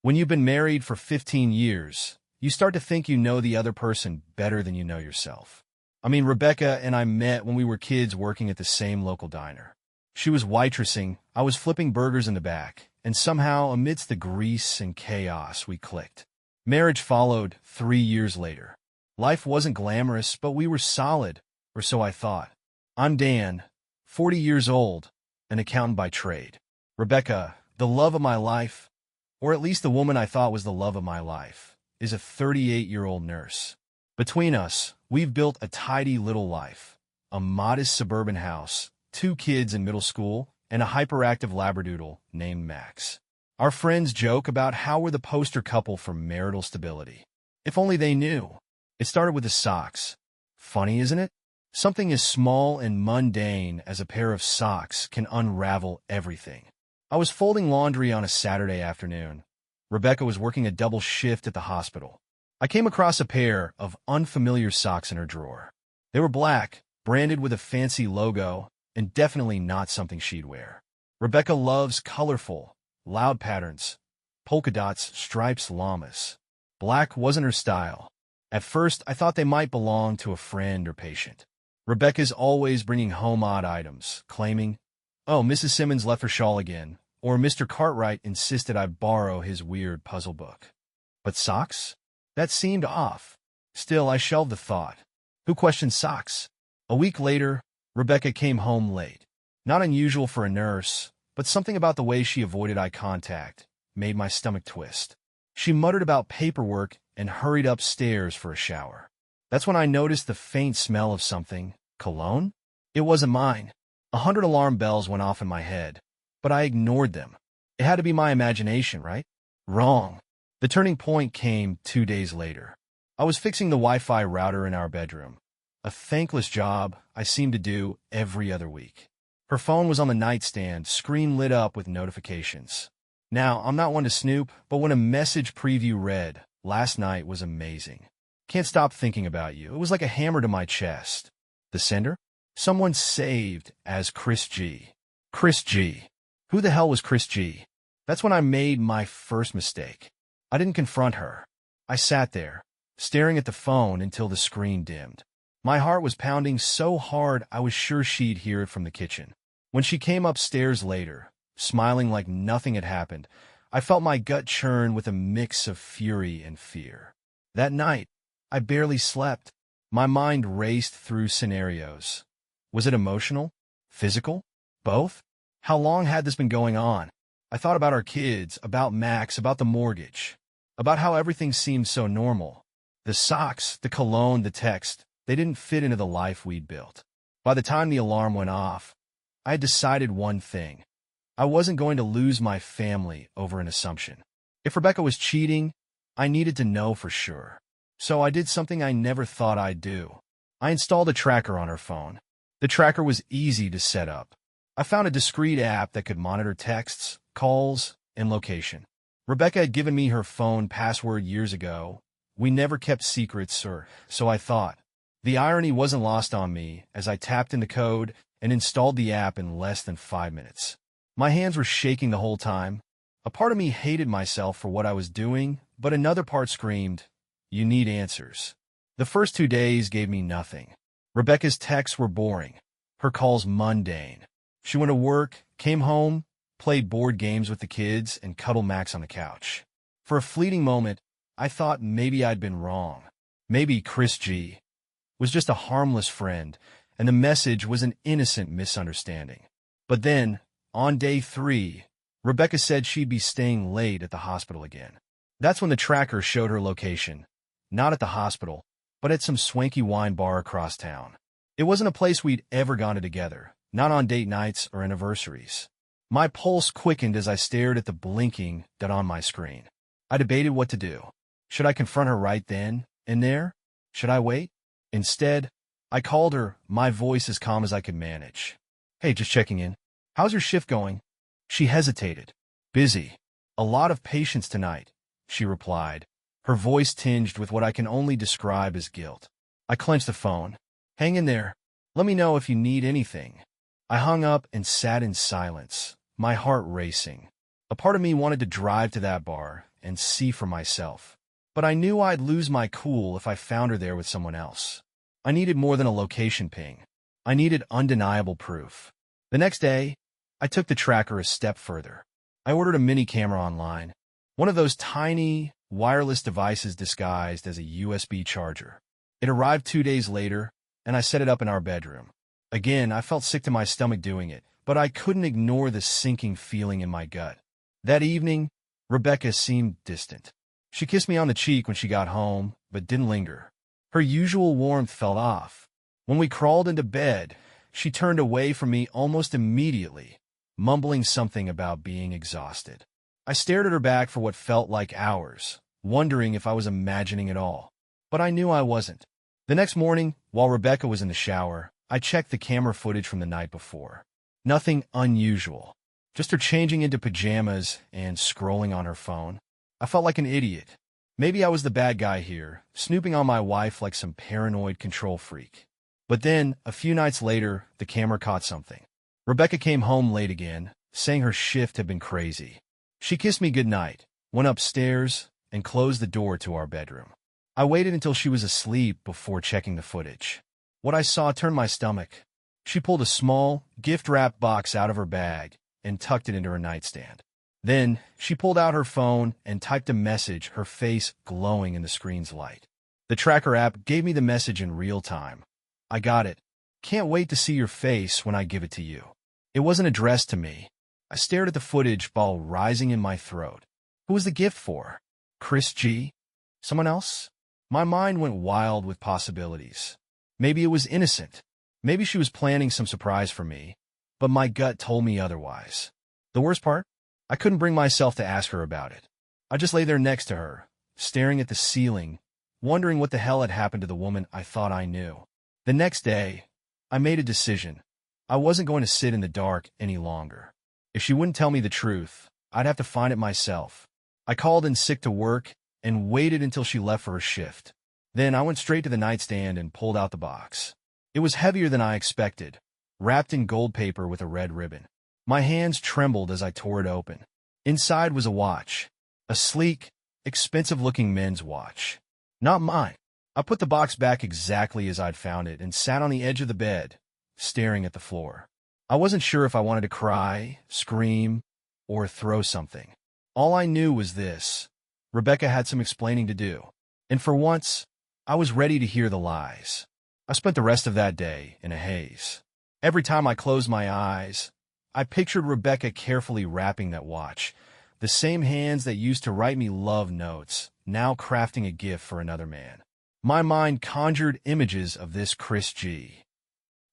When you've been married for 15 years, you start to think you know the other person better than you know yourself. I mean, Rebecca and I met when we were kids working at the same local diner. She was waitressing, I was flipping burgers in the back, and somehow, amidst the grease and chaos, we clicked. Marriage followed 3 years later. Life wasn't glamorous, but we were solid, or so I thought. I'm Dan, 40 years old, an accountant by trade. Rebecca, the love of my life, or at least the woman I thought was the love of my life, is a 38-year-old nurse. Between us, we've built a tidy little life, a modest suburban house, 2 kids in middle school, and a hyperactive labradoodle named Max. Our friends joke about how we're the poster couple for marital stability. If only they knew. It started with the socks. Funny, isn't it? Something as small and mundane as a pair of socks can unravel everything. I was folding laundry on a Saturday afternoon. Rebecca was working a double shift at the hospital. I came across a pair of unfamiliar socks in her drawer. They were black, branded with a fancy logo, and definitely not something she'd wear. Rebecca loves colorful, loud patterns, polka dots, stripes, llamas. Black wasn't her style. At first, I thought they might belong to a friend or patient. Rebecca's always bringing home odd items, claiming, "Oh, Mrs. Simmons left her shawl again," or Mr. Cartwright insisted I borrow his weird puzzle book. But socks? That seemed off. Still, I shelved the thought. Who questions socks? A week later, Rebecca came home late. Not unusual for a nurse, but something about the way she avoided eye contact made my stomach twist. She muttered about paperwork and hurried upstairs for a shower. That's when I noticed the faint smell of something. Cologne? It wasn't mine. 100 alarm bells went off in my head, but I ignored them. It had to be my imagination, right? Wrong. The turning point came 2 days later. I was fixing the Wi-Fi router in our bedroom, a thankless job I seemed to do every other week. Her phone was on the nightstand, screen lit up with notifications. Now, I'm not one to snoop, but when a message preview read, "Last night was amazing. Can't stop thinking about you," it was like a hammer to my chest. The sender? Someone saved as Chris G. Chris G. Who the hell was Chris G? That's when I made my first mistake. I didn't confront her. I sat there, staring at the phone until the screen dimmed. My heart was pounding so hard I was sure she'd hear it from the kitchen. When she came upstairs later, smiling like nothing had happened, I felt my gut churn with a mix of fury and fear. That night, I barely slept. My mind raced through scenarios. Was it emotional? Physical? Both? How long had this been going on? I thought about our kids, about Max, about the mortgage, about how everything seemed so normal. The socks, the cologne, the text, they didn't fit into the life we'd built. By the time the alarm went off, I had decided one thing. I wasn't going to lose my family over an assumption. If Rebecca was cheating, I needed to know for sure. So I did something I never thought I'd do. I installed a tracker on her phone. The tracker was easy to set up. I found a discrete app that could monitor texts, calls, and location. Rebecca had given me her phone password years ago. We never kept secrets, or so I thought. The irony wasn't lost on me as I tapped in the code and installed the app in less than 5 minutes. My hands were shaking the whole time. A part of me hated myself for what I was doing, but another part screamed, "You need answers." The first 2 days gave me nothing. Rebecca's texts were boring. Her calls mundane. She went to work, came home, played board games with the kids, and cuddled Max on the couch. For a fleeting moment, I thought maybe I'd been wrong. Maybe Chris G. was just a harmless friend, and the message was an innocent misunderstanding. But then, on day 3, Rebecca said she'd be staying late at the hospital again. That's when the tracker showed her location. Not at the hospital, but at some swanky wine bar across town. It wasn't a place we'd ever gone to together, not on date nights or anniversaries. My pulse quickened as I stared at the blinking dot on my screen. I debated what to do. Should I confront her right then and there? Should I wait? Instead, I called her, my voice as calm as I could manage. "Hey, just checking in. How's your shift going?" She hesitated. "Busy. A lot of patients tonight," she replied, her voice tinged with what I can only describe as guilt. I clenched the phone. "Hang in there. Let me know if you need anything." I hung up and sat in silence, my heart racing. A part of me wanted to drive to that bar and see for myself. But I knew I'd lose my cool if I found her there with someone else. I needed more than a location ping. I needed undeniable proof. The next day, I took the tracker a step further. I ordered a mini camera online, one of those tiny, wireless devices disguised as a USB charger. It arrived 2 days later, and I set it up in our bedroom. Again, I felt sick to my stomach doing it, but I couldn't ignore the sinking feeling in my gut. That evening, Rebecca seemed distant. She kissed me on the cheek when she got home, but didn't linger. Her usual warmth fell off. When we crawled into bed, she turned away from me almost immediately, mumbling something about being exhausted. I stared at her back for what felt like hours, wondering if I was imagining it all. But I knew I wasn't. The next morning, while Rebecca was in the shower, I checked the camera footage from the night before. Nothing unusual. Just her changing into pajamas and scrolling on her phone. I felt like an idiot. Maybe I was the bad guy here, snooping on my wife like some paranoid control freak. But then, a few nights later, the camera caught something. Rebecca came home late again, saying her shift had been crazy. She kissed me goodnight, went upstairs, and closed the door to our bedroom. I waited until she was asleep before checking the footage. What I saw turned my stomach. She pulled a small, gift-wrapped box out of her bag and tucked it into her nightstand. Then, she pulled out her phone and typed a message, her face glowing in the screen's light. The tracker app gave me the message in real time. I got it. Can't wait to see your face when I give it to you. It wasn't addressed to me. I stared at the footage while rising in my throat. Who was the gift for? Chris G? Someone else? My mind went wild with possibilities. Maybe it was innocent. Maybe she was planning some surprise for me, but my gut told me otherwise. The worst part? I couldn't bring myself to ask her about it. I just lay there next to her, staring at the ceiling, wondering what the hell had happened to the woman I thought I knew. The next day, I made a decision. I wasn't going to sit in the dark any longer. If she wouldn't tell me the truth, I'd have to find it myself. I called in sick to work and waited until she left for her shift. Then I went straight to the nightstand and pulled out the box. It was heavier than I expected, wrapped in gold paper with a red ribbon. My hands trembled as I tore it open. Inside was a watch, a sleek, expensive-looking men's watch. Not mine. I put the box back exactly as I'd found it and sat on the edge of the bed, staring at the floor. I wasn't sure if I wanted to cry, scream, or throw something. All I knew was this. Rebecca had some explaining to do. And for once, I was ready to hear the lies. I spent the rest of that day in a haze. Every time I closed my eyes, I pictured Rebecca carefully wrapping that watch, the same hands that used to write me love notes, now crafting a gift for another man. My mind conjured images of this Chris G.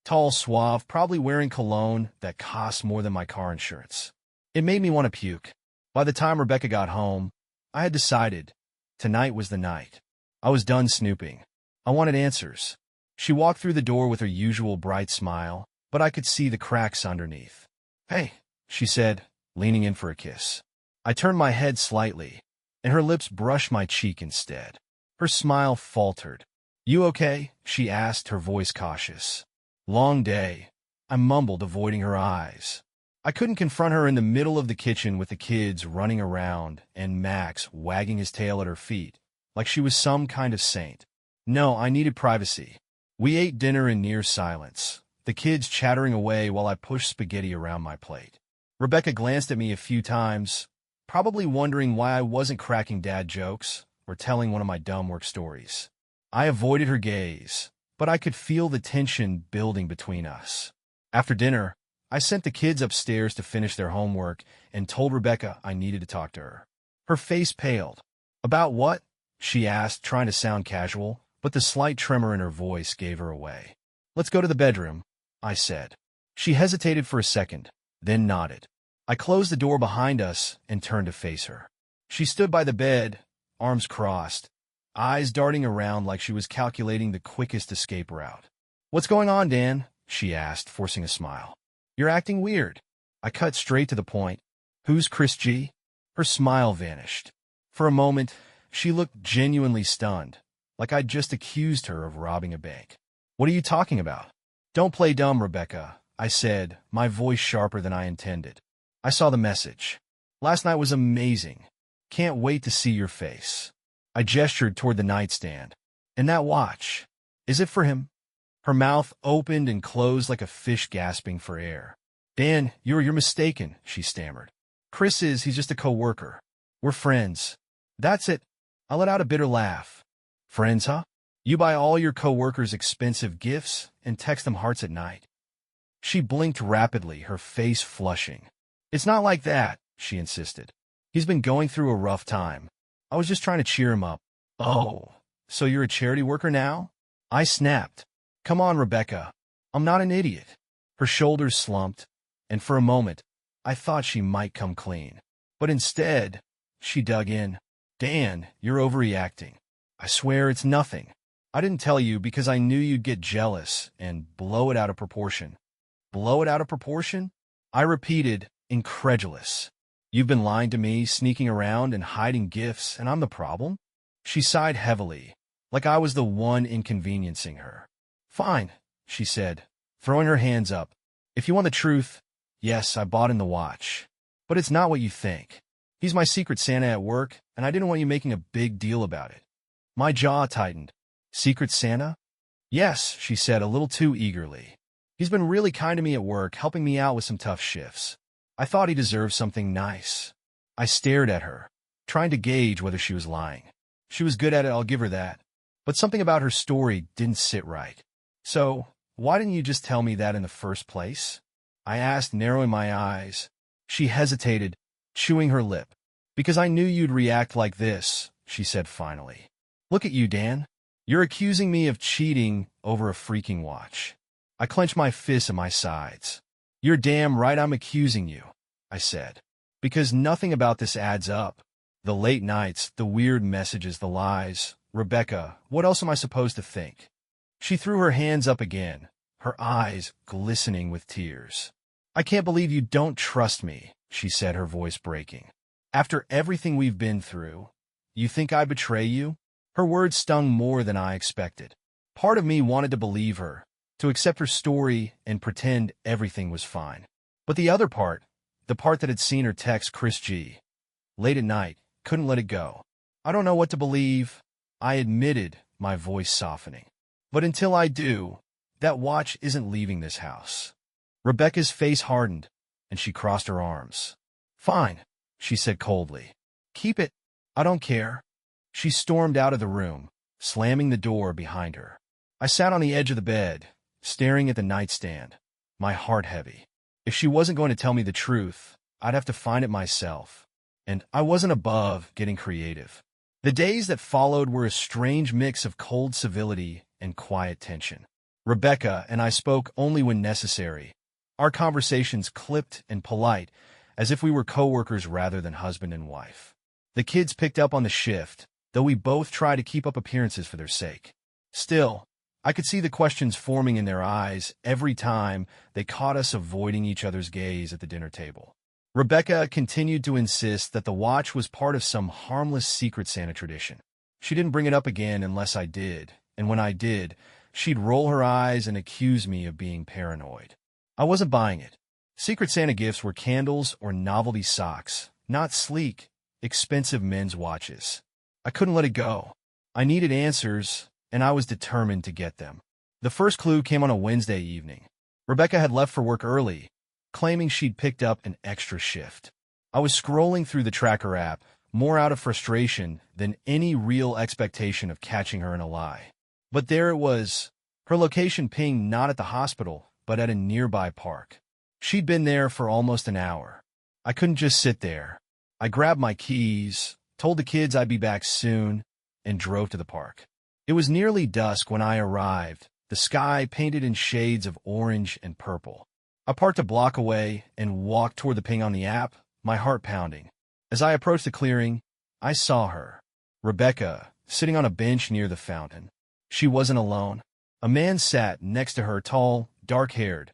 Tall, suave, probably wearing cologne that cost more than my car insurance. It made me want to puke. By the time Rebecca got home, I had decided tonight was the night. I was done snooping. I wanted answers. She walked through the door with her usual bright smile, but I could see the cracks underneath. "Hey," she said, leaning in for a kiss. I turned my head slightly, and her lips brushed my cheek instead. Her smile faltered. "You okay?" she asked, her voice cautious. "Long day," I mumbled, avoiding her eyes. I couldn't confront her in the middle of the kitchen with the kids running around and Max wagging his tail at her feet, like she was some kind of saint. No, I needed privacy. We ate dinner in near silence, the kids chattering away while I pushed spaghetti around my plate. Rebecca glanced at me a few times, probably wondering why I wasn't cracking dad jokes or telling one of my dumb work stories. I avoided her gaze, but I could feel the tension building between us. After dinner, I sent the kids upstairs to finish their homework and told Rebecca I needed to talk to her. Her face paled. "About what?" she asked, trying to sound casual, but the slight tremor in her voice gave her away. "Let's go to the bedroom," I said. She hesitated for a second, then nodded. I closed the door behind us and turned to face her. She stood by the bed, arms crossed, eyes darting around like she was calculating the quickest escape route. "What's going on, Dan?" she asked, forcing a smile. "You're acting weird." I cut straight to the point. "Who's Chris G?" Her smile vanished. For a moment, she looked genuinely stunned, like I'd just accused her of robbing a bank. "What are you talking about?" "Don't play dumb, Rebecca," I said, my voice sharper than I intended. "I saw the message. Last night was amazing. Can't wait to see your face. I gestured toward the nightstand. And that watch, is it for him? Her mouth opened and closed like a fish gasping for air. Dan, you're mistaken, she stammered. He's just a coworker. We're friends. That's it. I let out a bitter laugh. Friends, huh? You buy all your coworkers expensive gifts and text them hearts at night. She blinked rapidly, her face flushing. It's not like that, she insisted. He's been going through a rough time. I was just trying to cheer him up. Oh, so you're a charity worker now? I snapped. Come on, Rebecca. I'm not an idiot. Her shoulders slumped, and for a moment, I thought she might come clean. But instead, she dug in. Dan, you're overreacting. I swear it's nothing. I didn't tell you because I knew you'd get jealous and blow it out of proportion. Blow it out of proportion? I repeated, incredulous. You've been lying to me, sneaking around and hiding gifts, and I'm the problem? She sighed heavily, like I was the one inconveniencing her. Fine, she said, throwing her hands up. If you want the truth, yes, I bought in the watch. But it's not what you think. He's my secret Santa at work, and I didn't want you making a big deal about it. My jaw tightened. Secret Santa? Yes, she said a little too eagerly. He's been really kind to me at work, helping me out with some tough shifts. I thought he deserved something nice. I stared at her, trying to gauge whether she was lying. She was good at it, I'll give her that. But something about her story didn't sit right. So, why didn't you just tell me that in the first place? I asked, narrowing my eyes. She hesitated, chewing her lip. Because I knew you'd react like this, she said finally. Look at you, Dan. You're accusing me of cheating over a freaking watch. I clenched my fists at my sides. You're damn right I'm accusing you, I said. Because nothing about this adds up. The late nights, the weird messages, the lies. Rebecca, what else am I supposed to think? She threw her hands up again, her eyes glistening with tears. I can't believe you don't trust me, she said, her voice breaking. After everything we've been through, you think I betray you? Her words stung more than I expected. Part of me wanted to believe her, to accept her story and pretend everything was fine. But the other part, the part that had seen her text Chris G. late at night, couldn't let it go. I don't know what to believe, I admitted, my voice softening. But until I do, that watch isn't leaving this house. Rebecca's face hardened, and she crossed her arms. Fine, she said coldly. Keep it. I don't care. She stormed out of the room, slamming the door behind her. I sat on the edge of the bed, staring at the nightstand, my heart heavy. If she wasn't going to tell me the truth, I'd have to find it myself. And I wasn't above getting creative. The days that followed were a strange mix of cold civility and quiet tension. Rebecca and I spoke only when necessary. Our conversations clipped and polite, as if we were coworkers rather than husband and wife. The kids picked up on the shift, though we both tried to keep up appearances for their sake. Still, I could see the questions forming in their eyes every time they caught us avoiding each other's gaze at the dinner table. Rebecca continued to insist that the watch was part of some harmless Secret Santa tradition. She didn't bring it up again unless I did, and when I did, she'd roll her eyes and accuse me of being paranoid. I wasn't buying it. Secret Santa gifts were candles or novelty socks, not sleek, expensive men's watches. I couldn't let it go. I needed answers, and I was determined to get them. The first clue came on a Wednesday evening. Rebecca had left for work early, claiming she'd picked up an extra shift. I was scrolling through the tracker app, more out of frustration than any real expectation of catching her in a lie. But there it was, her location pinged not at the hospital, but at a nearby park. She'd been there for almost an hour. I couldn't just sit there. I grabbed my keys, told the kids I'd be back soon, and drove to the park. It was nearly dusk when I arrived, the sky painted in shades of orange and purple. I parked a block away and walked toward the ping on the app, my heart pounding. As I approached the clearing, I saw her, Rebecca, sitting on a bench near the fountain. She wasn't alone. A man sat next to her, tall, dark-haired,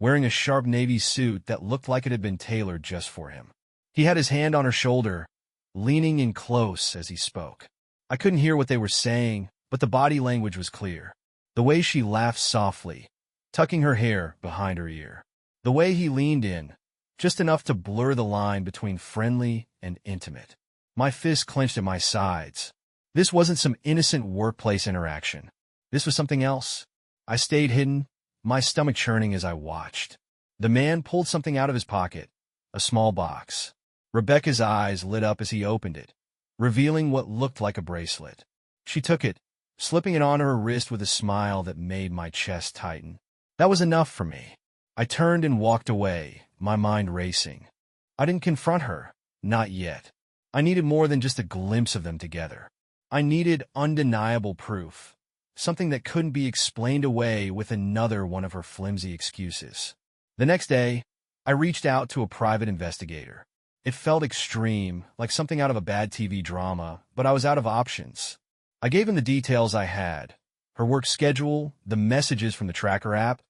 wearing a sharp navy suit that looked like it had been tailored just for him. He had his hand on her shoulder, leaning in close as he spoke. I couldn't hear what they were saying, but the body language was clear. The way she laughed softly, tucking her hair behind her ear. The way he leaned in, just enough to blur the line between friendly and intimate. My fists clenched at my sides. This wasn't some innocent workplace interaction. This was something else. I stayed hidden, my stomach churning as I watched. The man pulled something out of his pocket, a small box. Rebecca's eyes lit up as he opened it, revealing what looked like a bracelet. She took it, slipping it on her wrist with a smile that made my chest tighten. That was enough for me. I turned and walked away, my mind racing. I didn't confront her, not yet. I needed more than just a glimpse of them together. I needed undeniable proof, something that couldn't be explained away with another one of her flimsy excuses. The next day, I reached out to a private investigator. It felt extreme, like something out of a bad TV drama, but I was out of options. I gave him the details I had, her work schedule, the messages from the tracker app,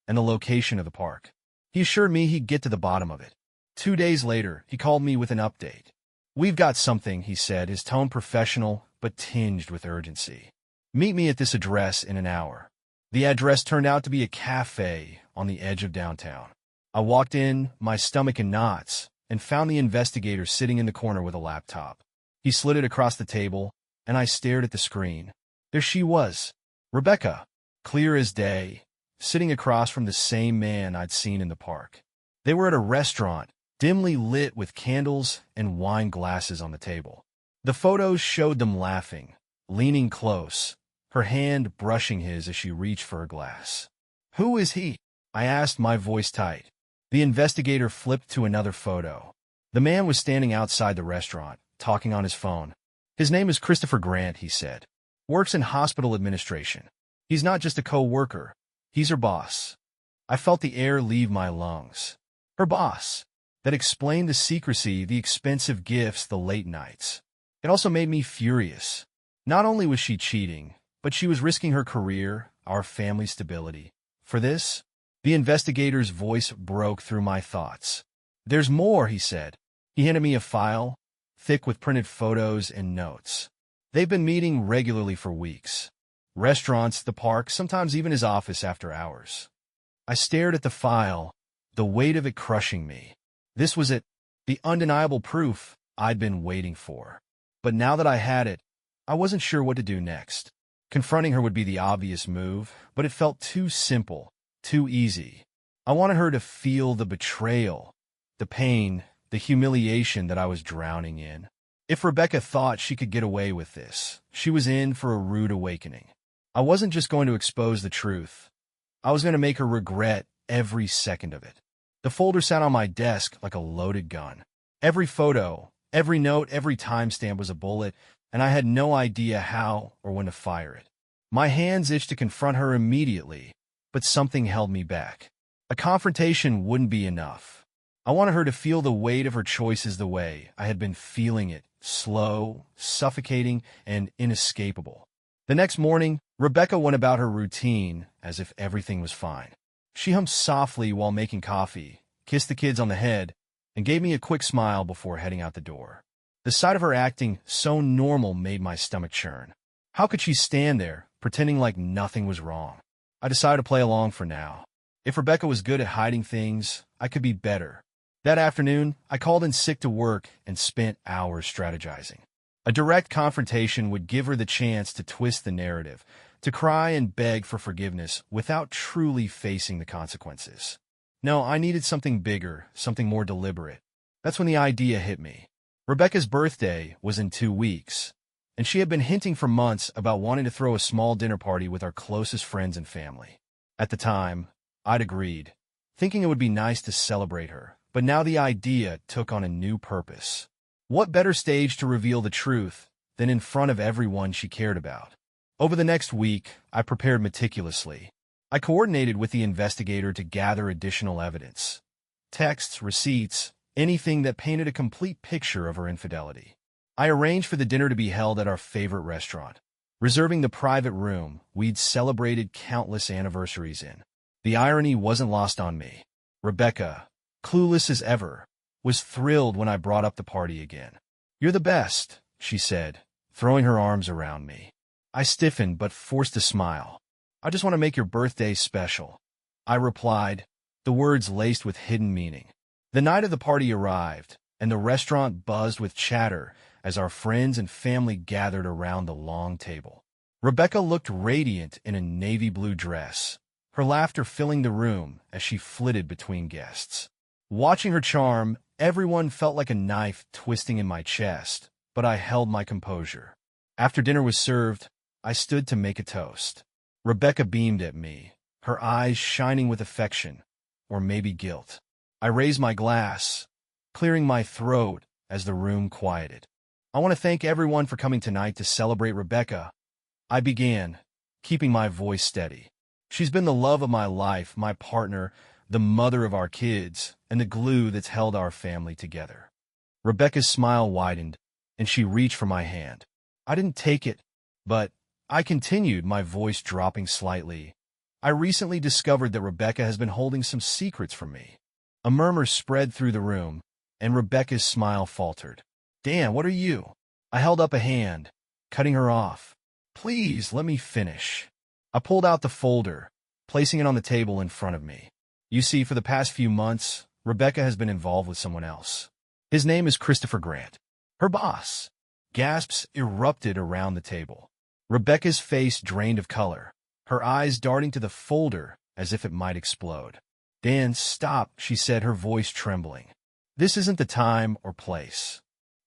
and the location of the park. He assured me he'd get to the bottom of it. 2 days later, he called me with an update. "We've got something," he said, his tone professional but tinged with urgency. "Meet me at this address in an hour." The address turned out to be a cafe on the edge of downtown. I walked in, my stomach in knots, and found the investigator sitting in the corner with a laptop. He slid it across the table, and I stared at the screen. There she was, Rebecca, clear as day, sitting across from the same man I'd seen in the park. They were at a restaurant, dimly lit with candles and wine glasses on the table. The photos showed them laughing, leaning close, her hand brushing his as she reached for her glass. "Who is he?" I asked, my voice tight. The investigator flipped to another photo. The man was standing outside the restaurant, talking on his phone. "His name is Christopher Grant," he said. "Works in hospital administration. He's not just a co-worker. He's her boss." I felt the air leave my lungs. Her boss. That explained the secrecy, the expensive gifts, the late nights. It also made me furious. Not only was she cheating, but she was risking her career, our family stability. For this, the investigator's voice broke through my thoughts. "There's more," he said. He handed me a file, thick with printed photos and notes. They've been meeting regularly for weeks. Restaurants, the park, sometimes even his office after hours. I stared at the file, the weight of it crushing me. This was it, the undeniable proof I'd been waiting for. But now that I had it, I wasn't sure what to do next. Confronting her would be the obvious move, but it felt too simple, too easy. I wanted her to feel the betrayal, the pain, the humiliation that I was drowning in. If Rebecca thought she could get away with this, she was in for a rude awakening. I wasn't just going to expose the truth. I was going to make her regret every second of it. The folder sat on my desk like a loaded gun. Every photo, every note, every timestamp was a bullet, and I had no idea how or when to fire it. My hands itched to confront her immediately, but something held me back. A confrontation wouldn't be enough. I wanted her to feel the weight of her choices the way I had been feeling it, slow, suffocating, and inescapable. The next morning, Rebecca went about her routine as if everything was fine. She hummed softly while making coffee, kissed the kids on the head, and gave me a quick smile before heading out the door. The sight of her acting so normal made my stomach churn. How could she stand there, pretending like nothing was wrong? I decided to play along for now. If Rebecca was good at hiding things, I could be better. That afternoon, I called in sick to work and spent hours strategizing. A direct confrontation would give her the chance to twist the narrative, to cry and beg for forgiveness without truly facing the consequences. No, I needed something bigger, something more deliberate. That's when the idea hit me. Rebecca's birthday was in 2 weeks, and she had been hinting for months about wanting to throw a small dinner party with our closest friends and family. At the time, I'd agreed, thinking it would be nice to celebrate her, but now the idea took on a new purpose. What better stage to reveal the truth than in front of everyone she cared about? Over the next week, I prepared meticulously. I coordinated with the investigator to gather additional evidence. Texts, receipts, anything that painted a complete picture of her infidelity. I arranged for the dinner to be held at our favorite restaurant, reserving the private room we'd celebrated countless anniversaries in. The irony wasn't lost on me. Rebecca, clueless as ever, was thrilled when I brought up the party again. "You're the best," she said, throwing her arms around me. I stiffened but forced a smile. "I just want to make your birthday special," I replied, the words laced with hidden meaning. The night of the party arrived, and the restaurant buzzed with chatter as our friends and family gathered around the long table. Rebecca looked radiant in a navy blue dress, her laughter filling the room as she flitted between guests. Watching her charm, everyone felt like a knife twisting in my chest, but I held my composure. After dinner was served, I stood to make a toast. Rebecca beamed at me, her eyes shining with affection, or maybe guilt. I raised my glass, clearing my throat as the room quieted. I want to thank everyone for coming tonight to celebrate Rebecca. I began, keeping my voice steady. She's been the love of my life, my partner, the mother of our kids, and the glue that's held our family together. Rebecca's smile widened, and she reached for my hand. I didn't take it, but I continued, my voice dropping slightly. I recently discovered that Rebecca has been holding some secrets from me. A murmur spread through the room, and Rebecca's smile faltered. Dan, what are you? I held up a hand, cutting her off. Please, let me finish. I pulled out the folder, placing it on the table in front of me. You see, for the past few months, Rebecca has been involved with someone else. His name is Christopher Grant. Her boss. Gasps erupted around the table. Rebecca's face drained of color, her eyes darting to the folder as if it might explode. Dan, stop, she said, her voice trembling. This isn't the time or place.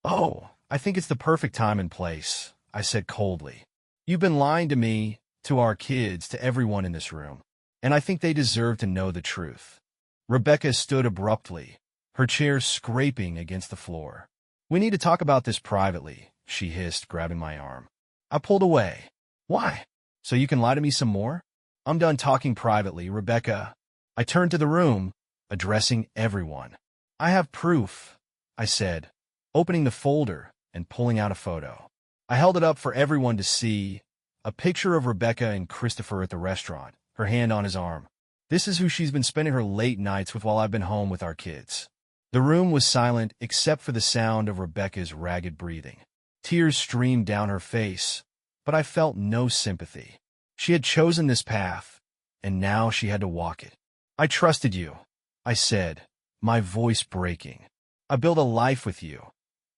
Oh, I think it's the perfect time and place, I said coldly. You've been lying to me, to our kids, to everyone in this room, and I think they deserve to know the truth. Rebecca stood abruptly, her chair scraping against the floor. We need to talk about this privately, she hissed, grabbing my arm. I pulled away. Why? So you can lie to me some more? I'm done talking privately, Rebecca. I turned to the room, addressing everyone. I have proof, I said, opening the folder and pulling out a photo. I held it up for everyone to see, a picture of Rebecca and Christopher at the restaurant, her hand on his arm. This is who she's been spending her late nights with while I've been home with our kids. The room was silent except for the sound of Rebecca's ragged breathing. Tears streamed down her face, but I felt no sympathy. She had chosen this path, and now she had to walk it. I trusted you, I said, my voice breaking. I built a life with you,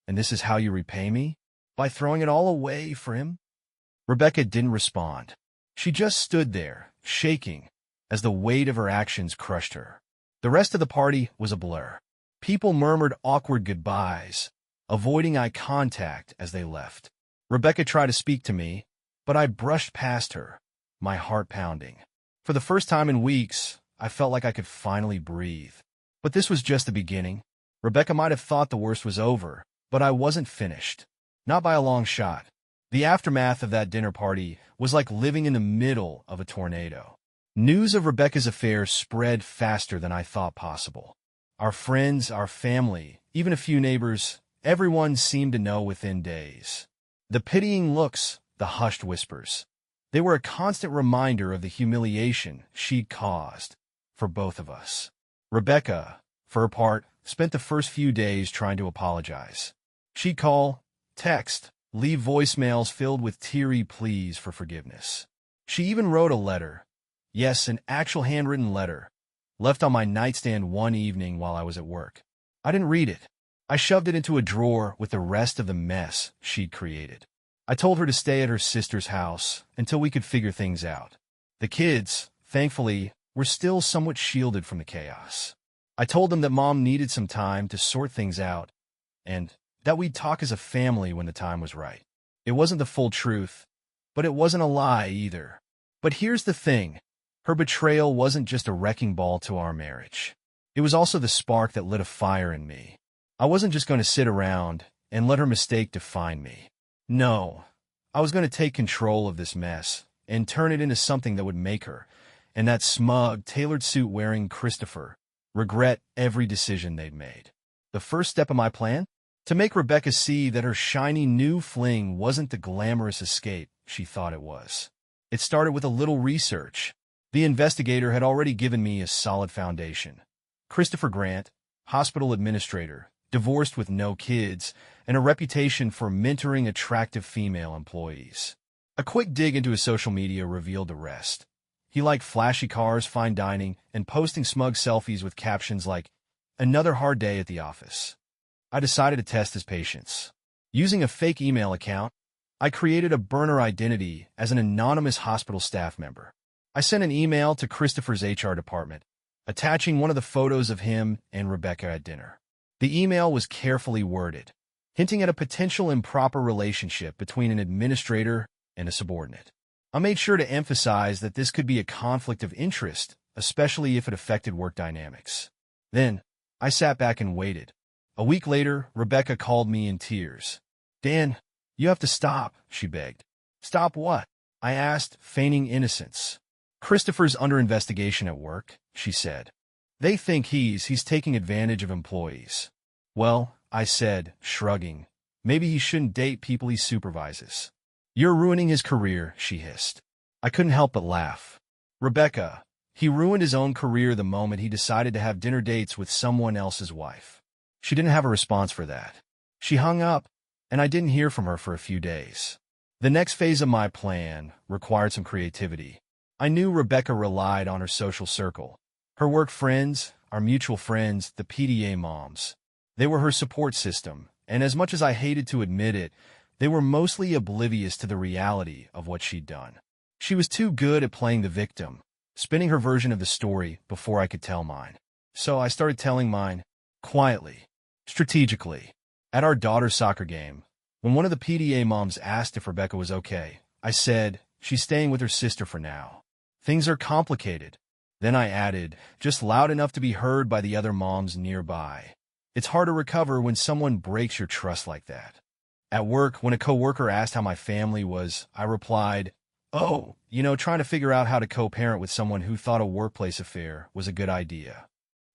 and this is how you repay me? By throwing it all away for him? Rebecca didn't respond. She just stood there, shaking, as the weight of her actions crushed her. The rest of the party was a blur. People murmured awkward goodbyes, avoiding eye contact as they left. Rebecca tried to speak to me, but I brushed past her, my heart pounding. For the first time in weeks, I felt like I could finally breathe. But this was just the beginning. Rebecca might have thought the worst was over, but I wasn't finished. Not by a long shot. The aftermath of that dinner party was like living in the middle of a tornado. News of Rebecca's affair spread faster than I thought possible. Our friends, our family, even a few neighbors, everyone seemed to know within days. The pitying looks, the hushed whispers. They were a constant reminder of the humiliation she'd caused for both of us. Rebecca, for her part, spent the first few days trying to apologize. She'd call, text, leave voicemails filled with teary pleas for forgiveness. She even wrote a letter, yes, an actual handwritten letter, left on my nightstand one evening while I was at work. I didn't read it. I shoved it into a drawer with the rest of the mess she'd created. I told her to stay at her sister's house until we could figure things out. The kids, thankfully, were still somewhat shielded from the chaos. I told them that Mom needed some time to sort things out, and that we'd talk as a family when the time was right. It wasn't the full truth, but it wasn't a lie either. But here's the thing. Her betrayal wasn't just a wrecking ball to our marriage. It was also the spark that lit a fire in me. I wasn't just going to sit around and let her mistake define me. No, I was going to take control of this mess and turn it into something that would make her, and that smug, tailored suit-wearing Christopher, regret every decision they'd made. The first step of my plan? To make Rebecca see that her shiny new fling wasn't the glamorous escape she thought it was. It started with a little research. The investigator had already given me a solid foundation. Christopher Grant, hospital administrator, divorced with no kids, and a reputation for mentoring attractive female employees. A quick dig into his social media revealed the rest. He liked flashy cars, fine dining, and posting smug selfies with captions like, "Another hard day at the office." I decided to test his patience. Using a fake email account, I created a burner identity as an anonymous hospital staff member. I sent an email to Christopher's HR department, attaching one of the photos of him and Rebecca at dinner. The email was carefully worded, hinting at a potential improper relationship between an administrator and a subordinate. I made sure to emphasize that this could be a conflict of interest, especially if it affected work dynamics. Then, I sat back and waited. A week later, Rebecca called me in tears. "Dan, you have to stop," she begged. "Stop what?" I asked, feigning innocence. "Christopher's under investigation at work," she said. "They think he's taking advantage of employees." "Well," I said, shrugging, "maybe he shouldn't date people he supervises." "You're ruining his career," she hissed. I couldn't help but laugh. "Rebecca, he ruined his own career the moment he decided to have dinner dates with someone else's wife." She didn't have a response for that. She hung up, and I didn't hear from her for a few days. The next phase of my plan required some creativity. I knew Rebecca relied on her social circle. Her work friends, our mutual friends, the PTA moms. They were her support system, and as much as I hated to admit it, they were mostly oblivious to the reality of what she'd done. She was too good at playing the victim, spinning her version of the story before I could tell mine. So I started telling mine, quietly, strategically. At our daughter's soccer game, when one of the PTA moms asked if Rebecca was okay, I said, "She's staying with her sister for now. Things are complicated." Then I added, just loud enough to be heard by the other moms nearby. It's hard to recover when someone breaks your trust like that. At work, when a coworker asked how my family was, I replied, "Oh, trying to figure out how to co-parent with someone who thought a workplace affair was a good idea."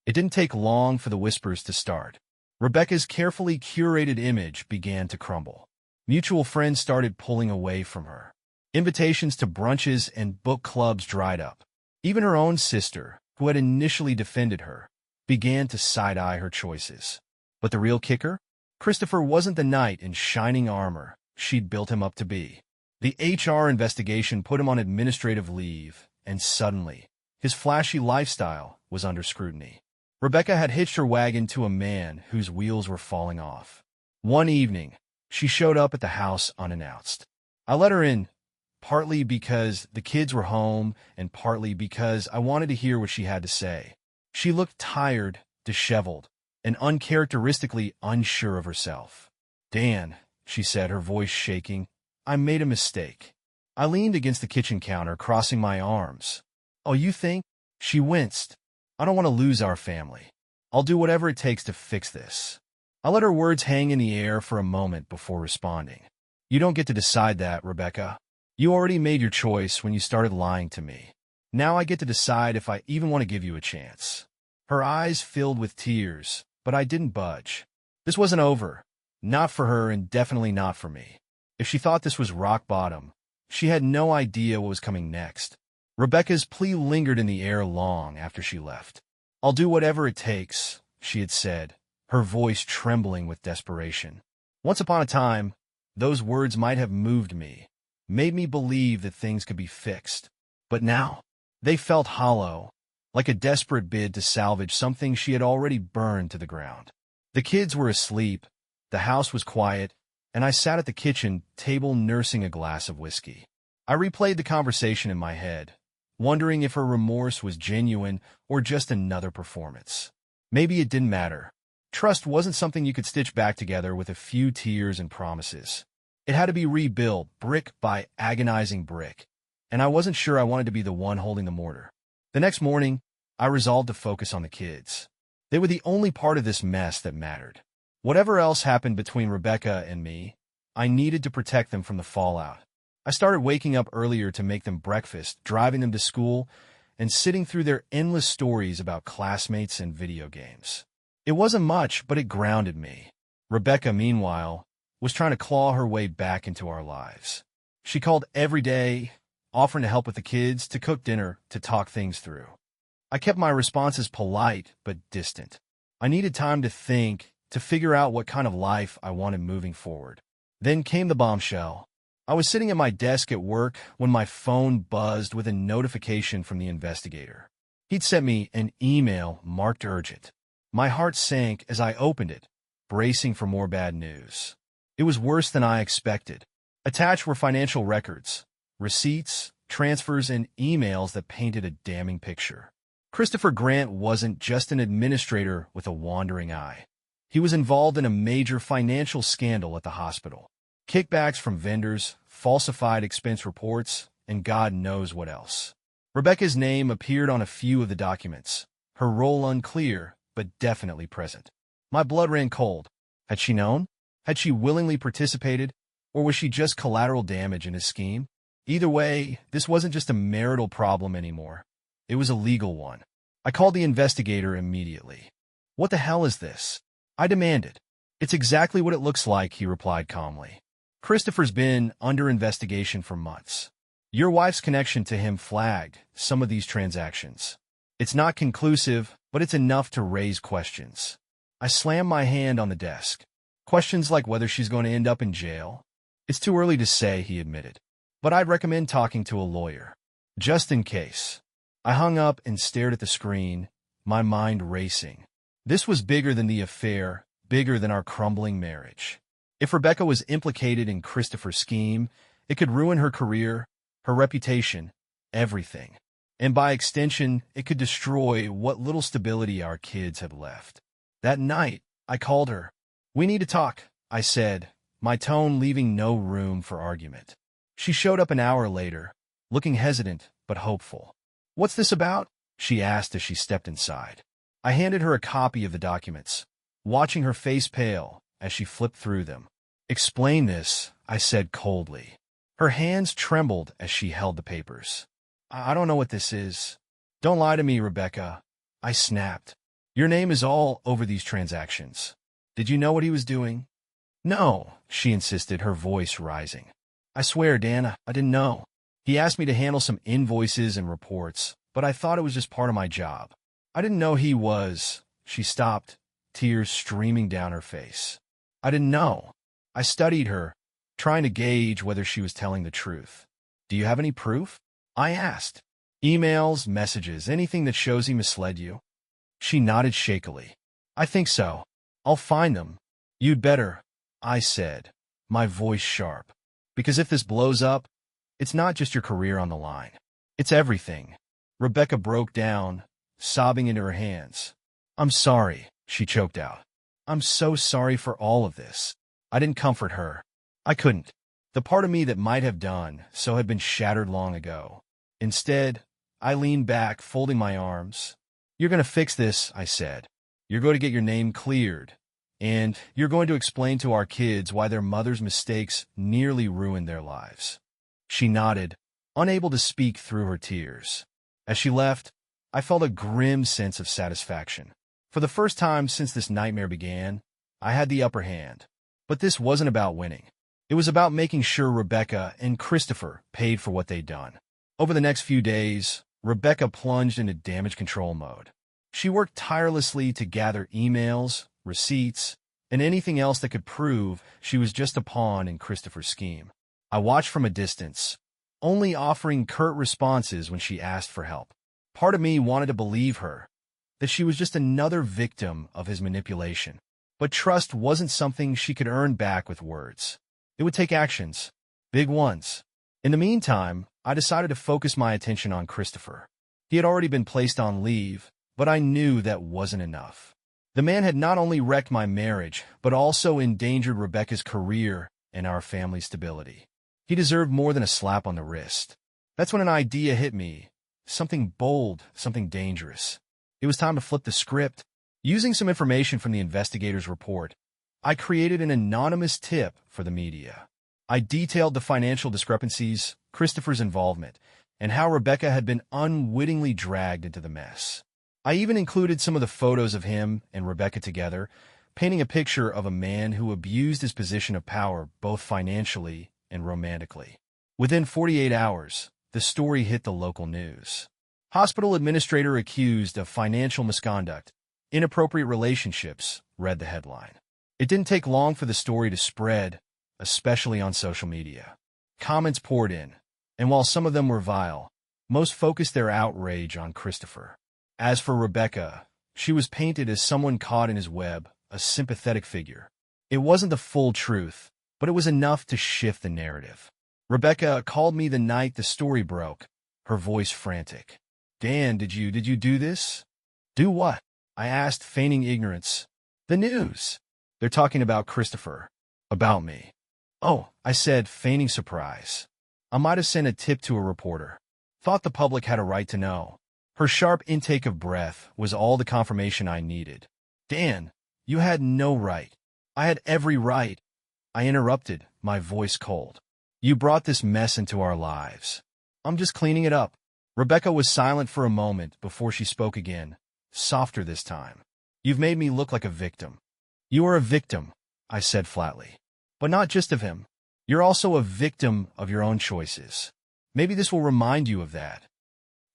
It didn't take long for the whispers to start. Rebecca's carefully curated image began to crumble. Mutual friends started pulling away from her. Invitations to brunches and book clubs dried up. Even her own sister, who had initially defended her, began to side-eye her choices. But the real kicker? Christopher wasn't the knight in shining armor she'd built him up to be. The HR investigation put him on administrative leave, and suddenly, his flashy lifestyle was under scrutiny. Rebecca had hitched her wagon to a man whose wheels were falling off. One evening, she showed up at the house unannounced. I let her in, partly because the kids were home and partly because I wanted to hear what she had to say. She looked tired, disheveled, and uncharacteristically unsure of herself. "Dan," she said, her voice shaking, "I made a mistake." I leaned against the kitchen counter, crossing my arms. "Oh, you think?" She winced. "I don't want to lose our family. I'll do whatever it takes to fix this." I let her words hang in the air for a moment before responding. "You don't get to decide that, Rebecca. You already made your choice when you started lying to me. Now I get to decide if I even want to give you a chance." Her eyes filled with tears, but I didn't budge. This wasn't over. Not for her and definitely not for me. If she thought this was rock bottom, she had no idea what was coming next. Rebecca's plea lingered in the air long after she left. "I'll do whatever it takes," she had said, her voice trembling with desperation. Once upon a time, those words might have moved me, made me believe that things could be fixed. But now, they felt hollow, like a desperate bid to salvage something she had already burned to the ground. The kids were asleep, the house was quiet, and I sat at the kitchen table nursing a glass of whiskey. I replayed the conversation in my head, wondering if her remorse was genuine or just another performance. Maybe it didn't matter. Trust wasn't something you could stitch back together with a few tears and promises. It had to be rebuilt brick by agonizing brick, and I wasn't sure I wanted to be the one holding the mortar. The next morning, I resolved to focus on the kids. They were the only part of this mess that mattered. Whatever else happened between Rebecca and me, I needed to protect them from the fallout. I started waking up earlier to make them breakfast, driving them to school, and sitting through their endless stories about classmates and video games. It wasn't much, but it grounded me. Rebecca, meanwhile, was trying to claw her way back into our lives. She called every day, offering to help with the kids, to cook dinner, to talk things through. I kept my responses polite but distant. I needed time to think, to figure out what kind of life I wanted moving forward. Then came the bombshell. I was sitting at my desk at work when my phone buzzed with a notification from the investigator. He'd sent me an email marked urgent. My heart sank as I opened it, bracing for more bad news. It was worse than I expected. Attached were financial records, receipts, transfers, and emails that painted a damning picture. Christopher Grant wasn't just an administrator with a wandering eye. He was involved in a major financial scandal at the hospital. Kickbacks from vendors, falsified expense reports, and God knows what else. Rebecca's name appeared on a few of the documents, her role unclear, but definitely present. My blood ran cold. Had she known? Had she willingly participated? Or was she just collateral damage in his scheme? Either way, this wasn't just a marital problem anymore. It was a legal one. I called the investigator immediately. "What the hell is this?" I demanded. "It's exactly what it looks like," he replied calmly. "Christopher's been under investigation for months. Your wife's connection to him flagged some of these transactions. It's not conclusive, but it's enough to raise questions." I slammed my hand on the desk. "Questions like whether she's going to end up in jail?" "It's too early to say," he admitted. "But I'd recommend talking to a lawyer, just in case." I hung up and stared at the screen, my mind racing. This was bigger than the affair, bigger than our crumbling marriage. If Rebecca was implicated in Christopher's scheme, it could ruin her career, her reputation, everything. And by extension, it could destroy what little stability our kids had left. That night, I called her. "We need to talk," I said, my tone leaving no room for argument. She showed up an hour later, looking hesitant but hopeful. "What's this about?" she asked as she stepped inside. I handed her a copy of the documents, watching her face pale as she flipped through them. "Explain this," I said coldly. Her hands trembled as she held the papers. I don't know what this is." "Don't lie to me, Rebecca," I snapped. "Your name is all over these transactions. Did you know what he was doing?" "No," she insisted, her voice rising. "I swear, Dan, I didn't know. He asked me to handle some invoices and reports, but I thought it was just part of my job. I didn't know he was—" She stopped, tears streaming down her face. "I didn't know." I studied her, trying to gauge whether she was telling the truth. "Do you have any proof?" I asked. "Emails, messages, anything that shows he misled you?" She nodded shakily. "I think so. I'll find them." "You'd better," I said, my voice sharp. "Because if this blows up, it's not just your career on the line. It's everything." Rebecca broke down, sobbing into her hands. "I'm sorry," she choked out. "I'm so sorry for all of this." I didn't comfort her. I couldn't. The part of me that might have done so had been shattered long ago. Instead, I leaned back, folding my arms. "You're going to fix this," I said. "You're going to get your name cleared. And you're going to explain to our kids why their mother's mistakes nearly ruined their lives." She nodded, unable to speak through her tears. As she left, I felt a grim sense of satisfaction. For the first time since this nightmare began, I had the upper hand. But this wasn't about winning. It was about making sure Rebecca and Christopher paid for what they'd done. Over the next few days, Rebecca plunged into damage control mode. She worked tirelessly to gather emails, receipts, and anything else that could prove she was just a pawn in Christopher's scheme. I watched from a distance, only offering curt responses when she asked for help. Part of me wanted to believe her, that she was just another victim of his manipulation. But trust wasn't something she could earn back with words. It would take actions, big ones. In the meantime, I decided to focus my attention on Christopher. He had already been placed on leave, but I knew that wasn't enough. The man had not only wrecked my marriage, but also endangered Rebecca's career and our family's stability. He deserved more than a slap on the wrist. That's when an idea hit me. Something bold, something dangerous. It was time to flip the script. Using some information from the investigator's report, I created an anonymous tip for the media. I detailed the financial discrepancies, Christopher's involvement, and how Rebecca had been unwittingly dragged into the mess. I even included some of the photos of him and Rebecca together, painting a picture of a man who abused his position of power both financially and romantically. Within 48 hours, the story hit the local news. "Hospital administrator accused of financial misconduct, inappropriate relationships," read the headline. It didn't take long for the story to spread, especially on social media. Comments poured in, and while some of them were vile, most focused their outrage on Christopher. As for Rebecca, she was painted as someone caught in his web, a sympathetic figure. It wasn't the full truth. but it was enough to shift the narrative. Rebecca called me the night the story broke, her voice frantic. Dan, did you do this? Do what? I asked, feigning ignorance. The news. They're talking about Christopher. About me. Oh, I said, feigning surprise. I might have sent a tip to a reporter. Thought the public had a right to know. Her sharp intake of breath was all the confirmation I needed. Dan, you had no right. I had every right. I interrupted, my voice cold. You brought this mess into our lives. I'm just cleaning it up. Rebecca was silent for a moment before she spoke again, softer this time. You've made me look like a victim. You are a victim, I said flatly. But not just of him. You're also a victim of your own choices. Maybe this will remind you of that.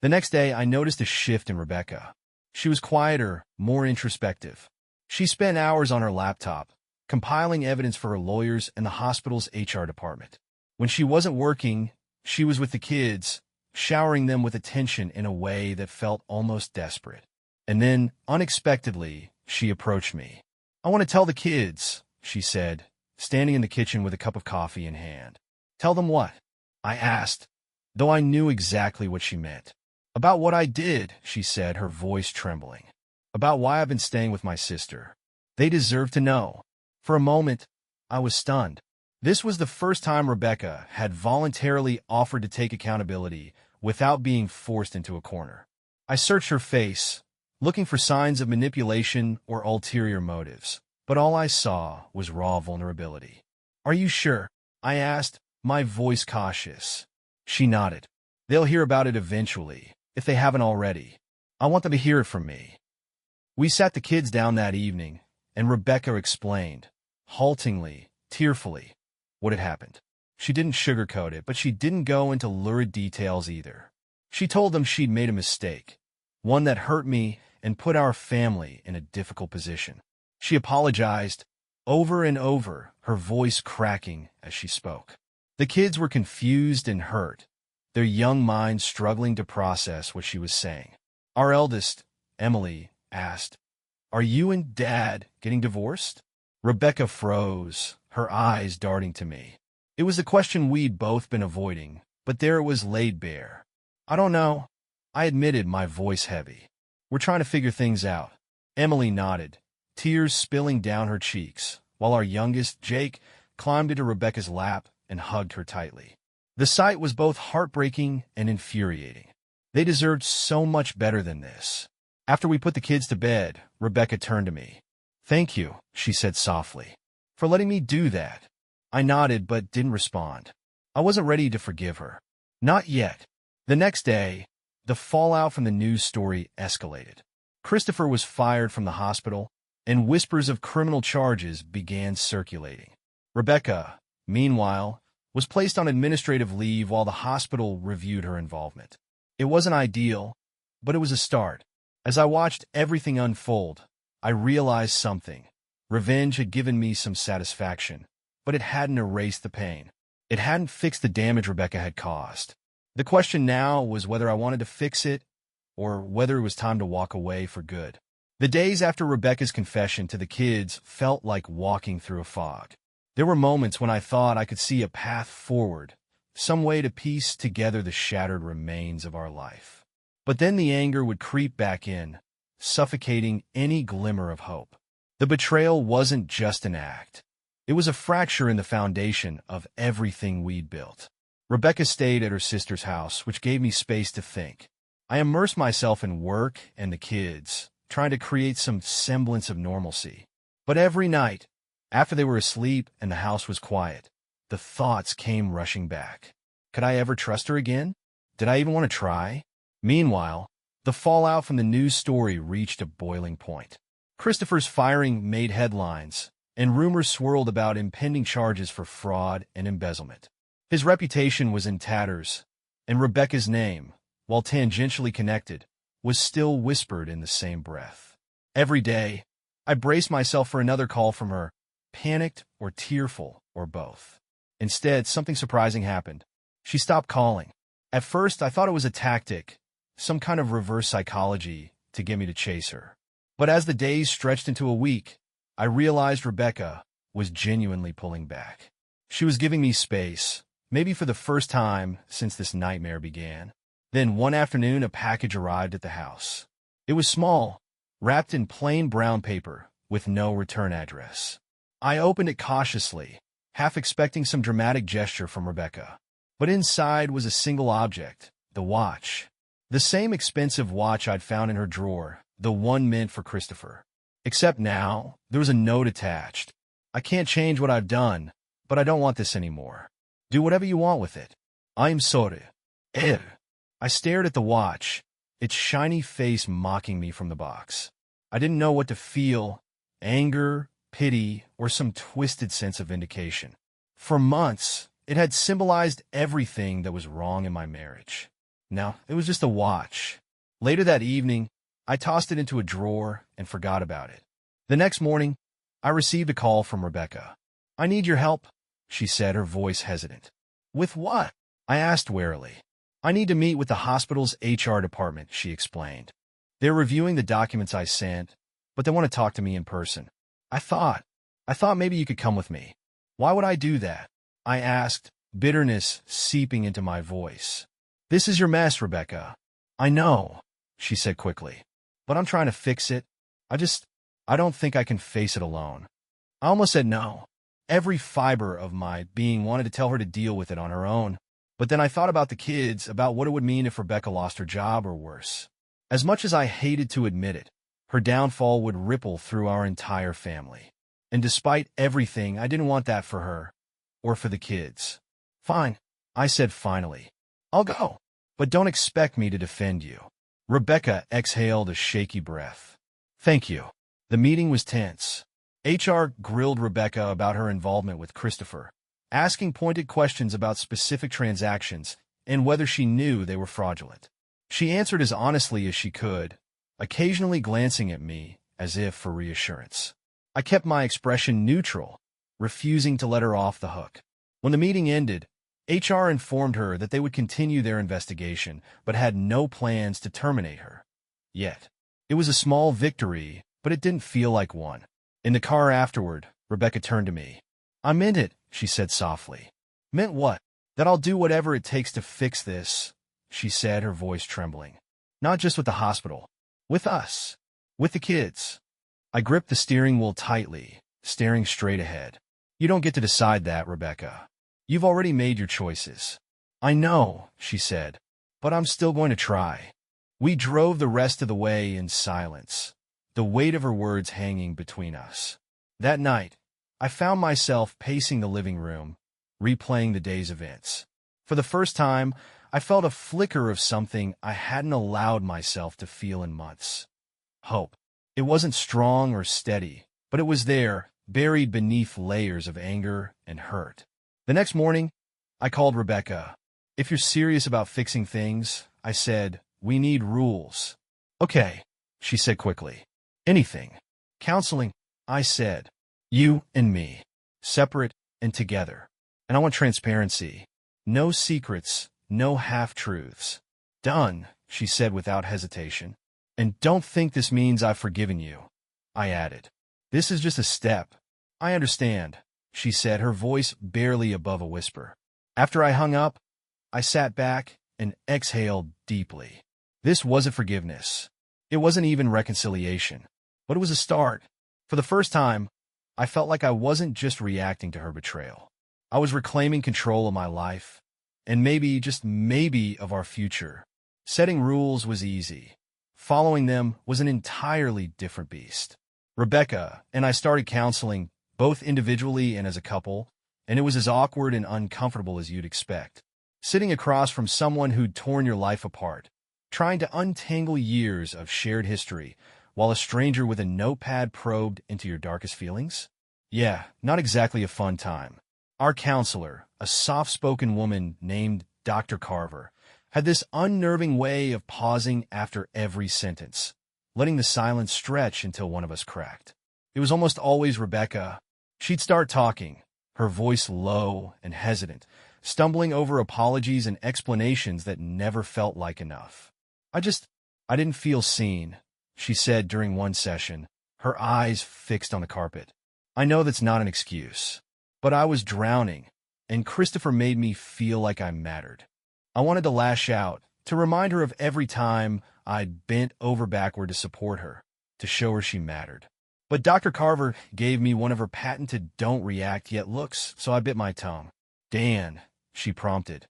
The next day, I noticed a shift in Rebecca. She was quieter, more introspective. She spent hours on her laptop, compiling evidence for her lawyers and the hospital's HR department. When she wasn't working, she was with the kids, showering them with attention in a way that felt almost desperate. And then, unexpectedly, she approached me. I want to tell the kids, she said, standing in the kitchen with a cup of coffee in hand. Tell them what? I asked, though I knew exactly what she meant. About what I did, she said, her voice trembling. About why I've been staying with my sister. They deserve to know. For a moment, I was stunned. This was the first time Rebecca had voluntarily offered to take accountability without being forced into a corner. I searched her face, looking for signs of manipulation or ulterior motives, but all I saw was raw vulnerability. Are you sure? I asked, my voice cautious. She nodded. They'll hear about it eventually, if they haven't already. I want them to hear it from me. We sat the kids down that evening, and Rebecca explained, haltingly, tearfully, what had happened. She didn't sugarcoat it, but she didn't go into lurid details either. She told them she'd made a mistake, one that hurt me and put our family in a difficult position. She apologized, over and over, her voice cracking as she spoke. The kids were confused and hurt, their young minds struggling to process what she was saying. Our eldest, Emily, asked, Are you and Dad getting divorced? Rebecca froze, her eyes darting to me. It was the question we'd both been avoiding, but there it was laid bare. I don't know. I admitted, my voice heavy. We're trying to figure things out. Emily nodded, tears spilling down her cheeks, while our youngest, Jake, climbed into Rebecca's lap and hugged her tightly. The sight was both heartbreaking and infuriating. They deserved so much better than this. After we put the kids to bed, Rebecca turned to me. Thank you, she said softly, for letting me do that. I nodded but didn't respond. I wasn't ready to forgive her. Not yet. The next day, the fallout from the news story escalated. Christopher was fired from the hospital, and whispers of criminal charges began circulating. Rebecca, meanwhile, was placed on administrative leave while the hospital reviewed her involvement. It wasn't ideal, but it was a start. As I watched everything unfold, I realized something. Revenge had given me some satisfaction, but it hadn't erased the pain. It hadn't fixed the damage Rebecca had caused. The question now was whether I wanted to fix it, or whether it was time to walk away for good. The days after Rebecca's confession to the kids felt like walking through a fog. There were moments when I thought I could see a path forward, some way to piece together the shattered remains of our life. But then the anger would creep back in, suffocating any glimmer of hope. The betrayal wasn't just an act. It was a fracture in the foundation of everything we'd built. Rebecca stayed at her sister's house, which gave me space to think. I immersed myself in work and the kids, trying to create some semblance of normalcy. But every night, after they were asleep and the house was quiet, the thoughts came rushing back. Could I ever trust her again? Did I even want to try? Meanwhile, the fallout from the news story reached a boiling point. Christopher's firing made headlines, and rumors swirled about impending charges for fraud and embezzlement. His reputation was in tatters, and Rebecca's name, while tangentially connected, was still whispered in the same breath. Every day, I braced myself for another call from her, panicked or tearful or both. Instead, something surprising happened. She stopped calling. At first, I thought it was a tactic, some kind of reverse psychology to get me to chase her. But as the days stretched into a week, I realized Rebecca was genuinely pulling back. She was giving me space, maybe for the first time since this nightmare began. Then one afternoon, a package arrived at the house. It was small, wrapped in plain brown paper, with no return address. I opened it cautiously, half expecting some dramatic gesture from Rebecca. But inside was a single object, the watch. The same expensive watch I'd found in her drawer, the one meant for Christopher. Except now, there was a note attached. I can't change what I've done, but I don't want this anymore. Do whatever you want with it. I'm sorry. I stared at the watch, its shiny face mocking me from the box. I didn't know what to feel, anger, pity, or some twisted sense of vindication. For months, it had symbolized everything that was wrong in my marriage. Now, it was just a watch. Later that evening, I tossed it into a drawer and forgot about it. The next morning, I received a call from Rebecca. "I need your help," she said, her voice hesitant. "With what?" I asked warily. "I need to meet with the hospital's HR department," she explained. "They're reviewing the documents I sent, but they want to talk to me in person. I thought maybe you could come with me." "Why would I do that?" I asked, bitterness seeping into my voice. "This is your mess, Rebecca." "I know," she said quickly, "but I'm trying to fix it. I don't think I can face it alone." I almost said no. Every fiber of my being wanted to tell her to deal with it on her own. But then I thought about the kids, about what it would mean if Rebecca lost her job or worse. As much as I hated to admit it, her downfall would ripple through our entire family. And despite everything, I didn't want that for her, or for the kids. "Fine," I said finally. "I'll go. But don't expect me to defend you." Rebecca exhaled a shaky breath. "Thank you." The meeting was tense. HR grilled Rebecca about her involvement with Christopher, asking pointed questions about specific transactions and whether she knew they were fraudulent. She answered as honestly as she could, occasionally glancing at me as if for reassurance. I kept my expression neutral, refusing to let her off the hook. When the meeting ended, HR informed her that they would continue their investigation, but had no plans to terminate her. Yet, it was a small victory, but it didn't feel like one. In the car afterward, Rebecca turned to me. "I meant it," she said softly. "Meant what?" "That I'll do whatever it takes to fix this," she said, her voice trembling. "Not just with the hospital. With us. With the kids." I gripped the steering wheel tightly, staring straight ahead. "You don't get to decide that, Rebecca. You've already made your choices." "I know," she said, "but I'm still going to try." We drove the rest of the way in silence, the weight of her words hanging between us. That night, I found myself pacing the living room, replaying the day's events. For the first time, I felt a flicker of something I hadn't allowed myself to feel in months. Hope. It wasn't strong or steady, but it was there, buried beneath layers of anger and hurt. The next morning, I called Rebecca. "If you're serious about fixing things," I said, "we need rules." "Okay," she said quickly. "Anything." "Counseling," I said. "You and me. Separate and together. And I want transparency. No secrets, no half-truths." "Done," she said without hesitation. "And don't think this means I've forgiven you," I added. "This is just a step." "I understand," she said, her voice barely above a whisper. After I hung up, I sat back and exhaled deeply. This wasn't forgiveness. It wasn't even reconciliation. But it was a start. For the first time, I felt like I wasn't just reacting to her betrayal. I was reclaiming control of my life, and maybe, just maybe, of our future. Setting rules was easy. Following them was an entirely different beast. Rebecca and I started counseling, both individually and as a couple, and it was as awkward and uncomfortable as you'd expect. Sitting across from someone who'd torn your life apart, trying to untangle years of shared history, while a stranger with a notepad probed into your darkest feelings? Yeah, not exactly a fun time. Our counselor, a soft-spoken woman named Dr. Carver, had this unnerving way of pausing after every sentence, letting the silence stretch until one of us cracked. It was almost always Rebecca. She'd start talking, her voice low and hesitant, stumbling over apologies and explanations that never felt like enough. I didn't feel seen," she said during one session, her eyes fixed on the carpet. "I know that's not an excuse, but I was drowning, and Christopher made me feel like I mattered. I wanted to lash out, to remind her of every time I'd bent over backward to support her, to show her she mattered. But Dr. Carver gave me one of her patented don't react yet looks, so I bit my tongue. Dan, she prompted.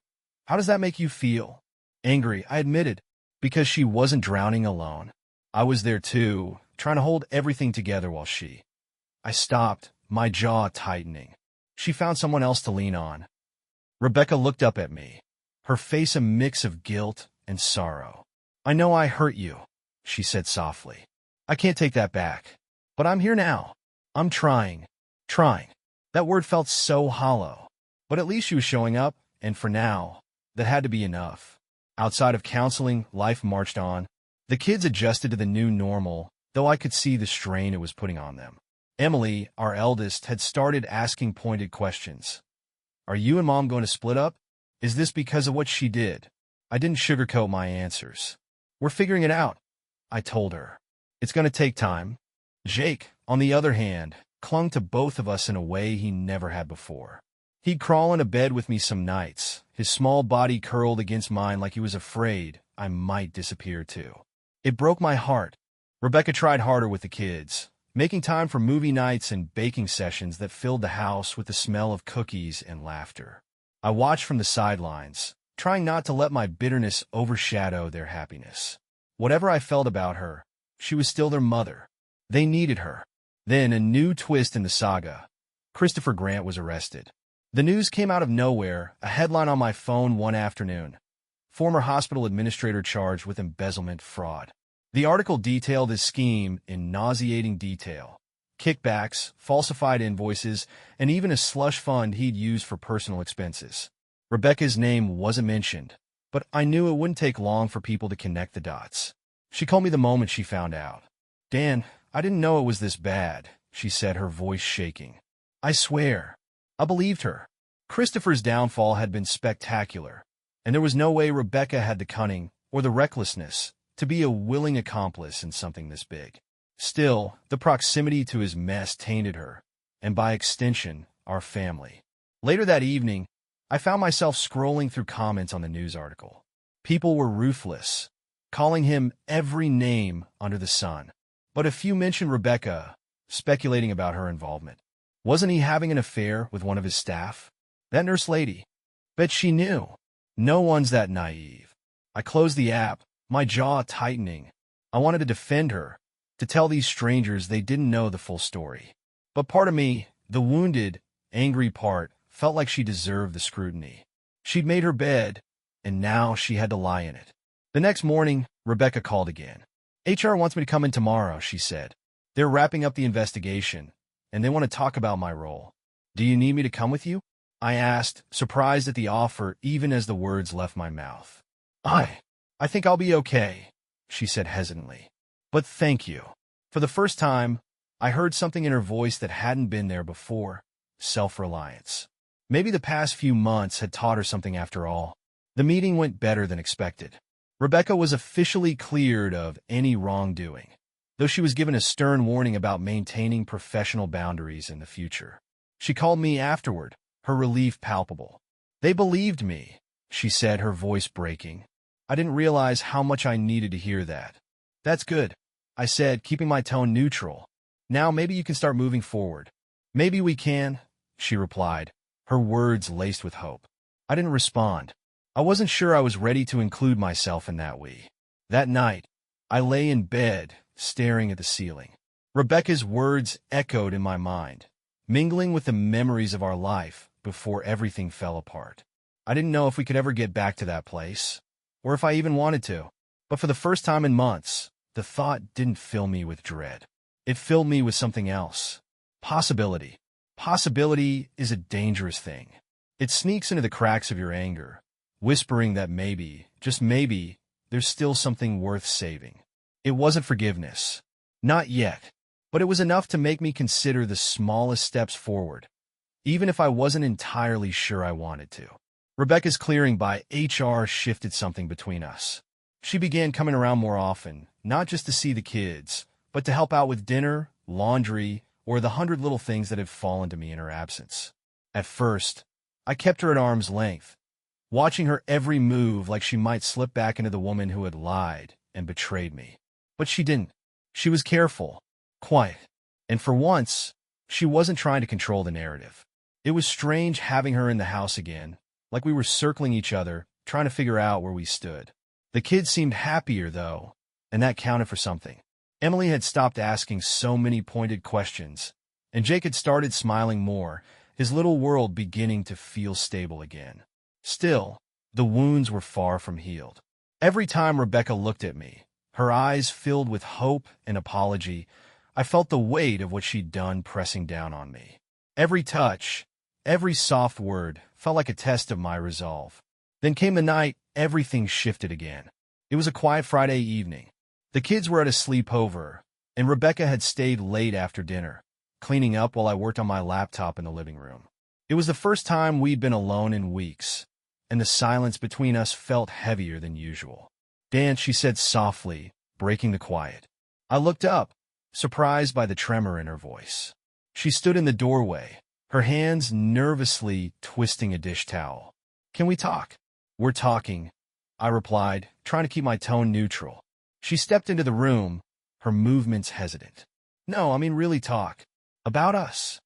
How does that make you feel? Angry, I admitted, because she wasn't drowning alone. I was there too, trying to hold everything together while she... I stopped, my jaw tightening. She found someone else to lean on. Rebecca looked up at me, her face a mix of guilt and sorrow. I know I hurt you, she said softly. I can't take that back. But I'm here now. I'm trying. That word felt so hollow. But at least she was showing up, and for now, that had to be enough. Outside of counseling, life marched on. The kids adjusted to the new normal, though I could see the strain it was putting on them. Emily, our eldest, had started asking pointed questions. Are you and Mom going to split up? Is this because of what she did? I didn't sugarcoat my answers. We're figuring it out, I told her. It's going to take time. Jake, on the other hand, clung to both of us in a way he never had before. He'd crawl into bed with me some nights, his small body curled against mine like he was afraid I might disappear too. It broke my heart. Rebecca tried harder with the kids, making time for movie nights and baking sessions that filled the house with the smell of cookies and laughter. I watched from the sidelines, trying not to let my bitterness overshadow their happiness. Whatever I felt about her, she was still their mother. They needed her. Then a new twist in the saga. Christopher Grant was arrested. The news came out of nowhere, a headline on my phone one afternoon. Former hospital administrator charged with embezzlement fraud. The article detailed his scheme in nauseating detail. Kickbacks, falsified invoices, and even a slush fund he'd used for personal expenses. Rebecca's name wasn't mentioned, but I knew it wouldn't take long for people to connect the dots. She called me the moment she found out. Dan, I didn't know it was this bad, she said, her voice shaking. I swear. I believed her. Christopher's downfall had been spectacular, and there was no way Rebecca had the cunning or the recklessness to be a willing accomplice in something this big. Still, the proximity to his mess tainted her, and by extension, our family. Later that evening, I found myself scrolling through comments on the news article. People were ruthless, calling him every name under the sun. But a few mentioned Rebecca, speculating about her involvement. Wasn't he having an affair with one of his staff? That nurse lady. Bet she knew. No one's that naive. I closed the app, my jaw tightening. I wanted to defend her, to tell these strangers they didn't know the full story. But part of me, the wounded, angry part, felt like she deserved the scrutiny. She'd made her bed, and now she had to lie in it. The next morning, Rebecca called again. HR wants me to come in tomorrow, she said. They're wrapping up the investigation, and they want to talk about my role. Do you need me to come with you? I asked, surprised at the offer even as the words left my mouth. I think I'll be okay, she said hesitantly. But thank you. For the first time, I heard something in her voice that hadn't been there before. Self-reliance. Maybe the past few months had taught her something after all. The meeting went better than expected. Rebecca was officially cleared of any wrongdoing, though she was given a stern warning about maintaining professional boundaries in the future. She called me afterward, her relief palpable. They believed me, she said, her voice breaking. I didn't realize how much I needed to hear that. That's good, I said, keeping my tone neutral. Now maybe you can start moving forward. Maybe we can, she replied, her words laced with hope. I didn't respond. I wasn't sure I was ready to include myself in that we. That night, I lay in bed, staring at the ceiling. Rebecca's words echoed in my mind, mingling with the memories of our life before everything fell apart. I didn't know if we could ever get back to that place, or if I even wanted to. But for the first time in months, the thought didn't fill me with dread. It filled me with something else. Possibility. Possibility is a dangerous thing. It sneaks into the cracks of your anger, whispering that maybe, just maybe, there's still something worth saving. It wasn't forgiveness. Not yet. But it was enough to make me consider the smallest steps forward, even if I wasn't entirely sure I wanted to. Rebecca's clearing by HR shifted something between us. She began coming around more often, not just to see the kids, but to help out with dinner, laundry, or the 100 little things that had fallen to me in her absence. At first, I kept her at arm's length, watching her every move like she might slip back into the woman who had lied and betrayed me. But she didn't. She was careful, quiet, and for once, she wasn't trying to control the narrative. It was strange having her in the house again, like we were circling each other, trying to figure out where we stood. The kids seemed happier, though, and that counted for something. Emily had stopped asking so many pointed questions, and Jake had started smiling more, his little world beginning to feel stable again. Still, the wounds were far from healed. Every time Rebecca looked at me, her eyes filled with hope and apology, I felt the weight of what she'd done pressing down on me. Every touch, every soft word felt like a test of my resolve. Then came the night everything shifted again. It was a quiet Friday evening. The kids were at a sleepover, and Rebecca had stayed late after dinner, cleaning up while I worked on my laptop in the living room. It was the first time we'd been alone in weeks, and the silence between us felt heavier than usual. "Dan," she said softly, breaking the quiet. I looked up, surprised by the tremor in her voice. She stood in the doorway, her hands nervously twisting a dish towel. "Can we talk?" "We're talking," I replied, trying to keep my tone neutral. She stepped into the room, her movements hesitant. "No, I mean really talk. About us."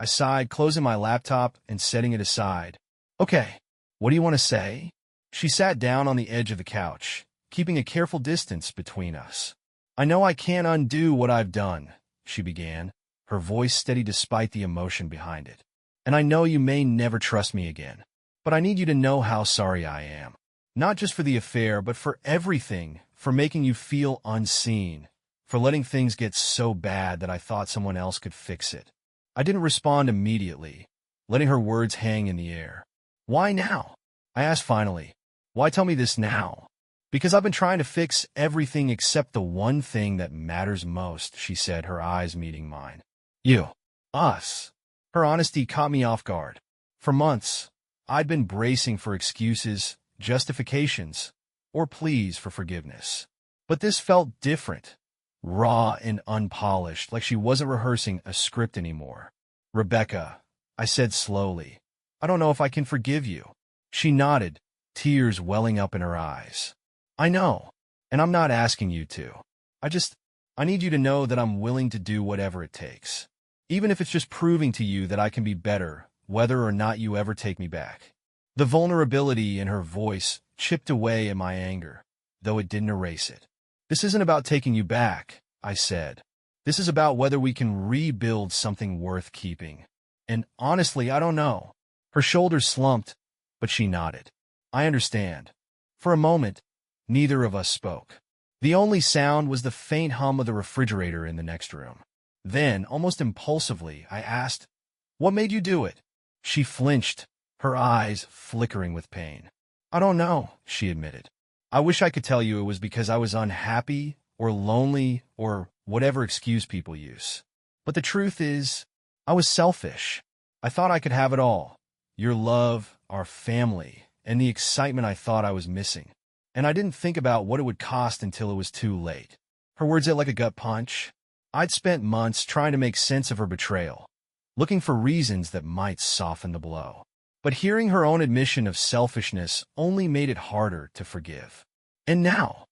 I sighed, closing my laptop and setting it aside. "Okay, what do you want to say?" She sat down on the edge of the couch, keeping a careful distance between us. "I know I can't undo what I've done," she began, her voice steady despite the emotion behind it. "And I know you may never trust me again. But I need you to know how sorry I am. Not just for the affair, but for everything, for making you feel unseen, for letting things get so bad that I thought someone else could fix it." I didn't respond immediately, letting her words hang in the air. "Why now?" I asked finally. "Why tell me this now?" "Because I've been trying to fix everything except the one thing that matters most," she said, her eyes meeting mine. "You. Us." Her honesty caught me off guard. For months, I'd been bracing for excuses, justifications, or pleas for forgiveness. But this felt different, raw and unpolished, like she wasn't rehearsing a script anymore. "Rebecca," I said slowly, "I don't know if I can forgive you." She nodded, tears welling up in her eyes. "I know, and I'm not asking you to. I need you to know that I'm willing to do whatever it takes. Even if it's just proving to you that I can be better, whether or not you ever take me back." The vulnerability in her voice chipped away at my anger, though it didn't erase it. "This isn't about taking you back," I said. "This is about whether we can rebuild something worth keeping. And honestly, I don't know." Her shoulders slumped, but she nodded. "I understand." For a moment, neither of us spoke. The only sound was the faint hum of the refrigerator in the next room. Then, almost impulsively, I asked, "What made you do it?" She flinched, her eyes flickering with pain. "I don't know," she admitted. "I wish I could tell you it was because I was unhappy or lonely or whatever excuse people use. But the truth is, I was selfish. I thought I could have it all. Your love, our family, and the excitement I thought I was missing. And I didn't think about what it would cost until it was too late." Her words hit like a gut punch. I'd spent months trying to make sense of her betrayal, looking for reasons that might soften the blow. But hearing her own admission of selfishness only made it harder to forgive. "And now?"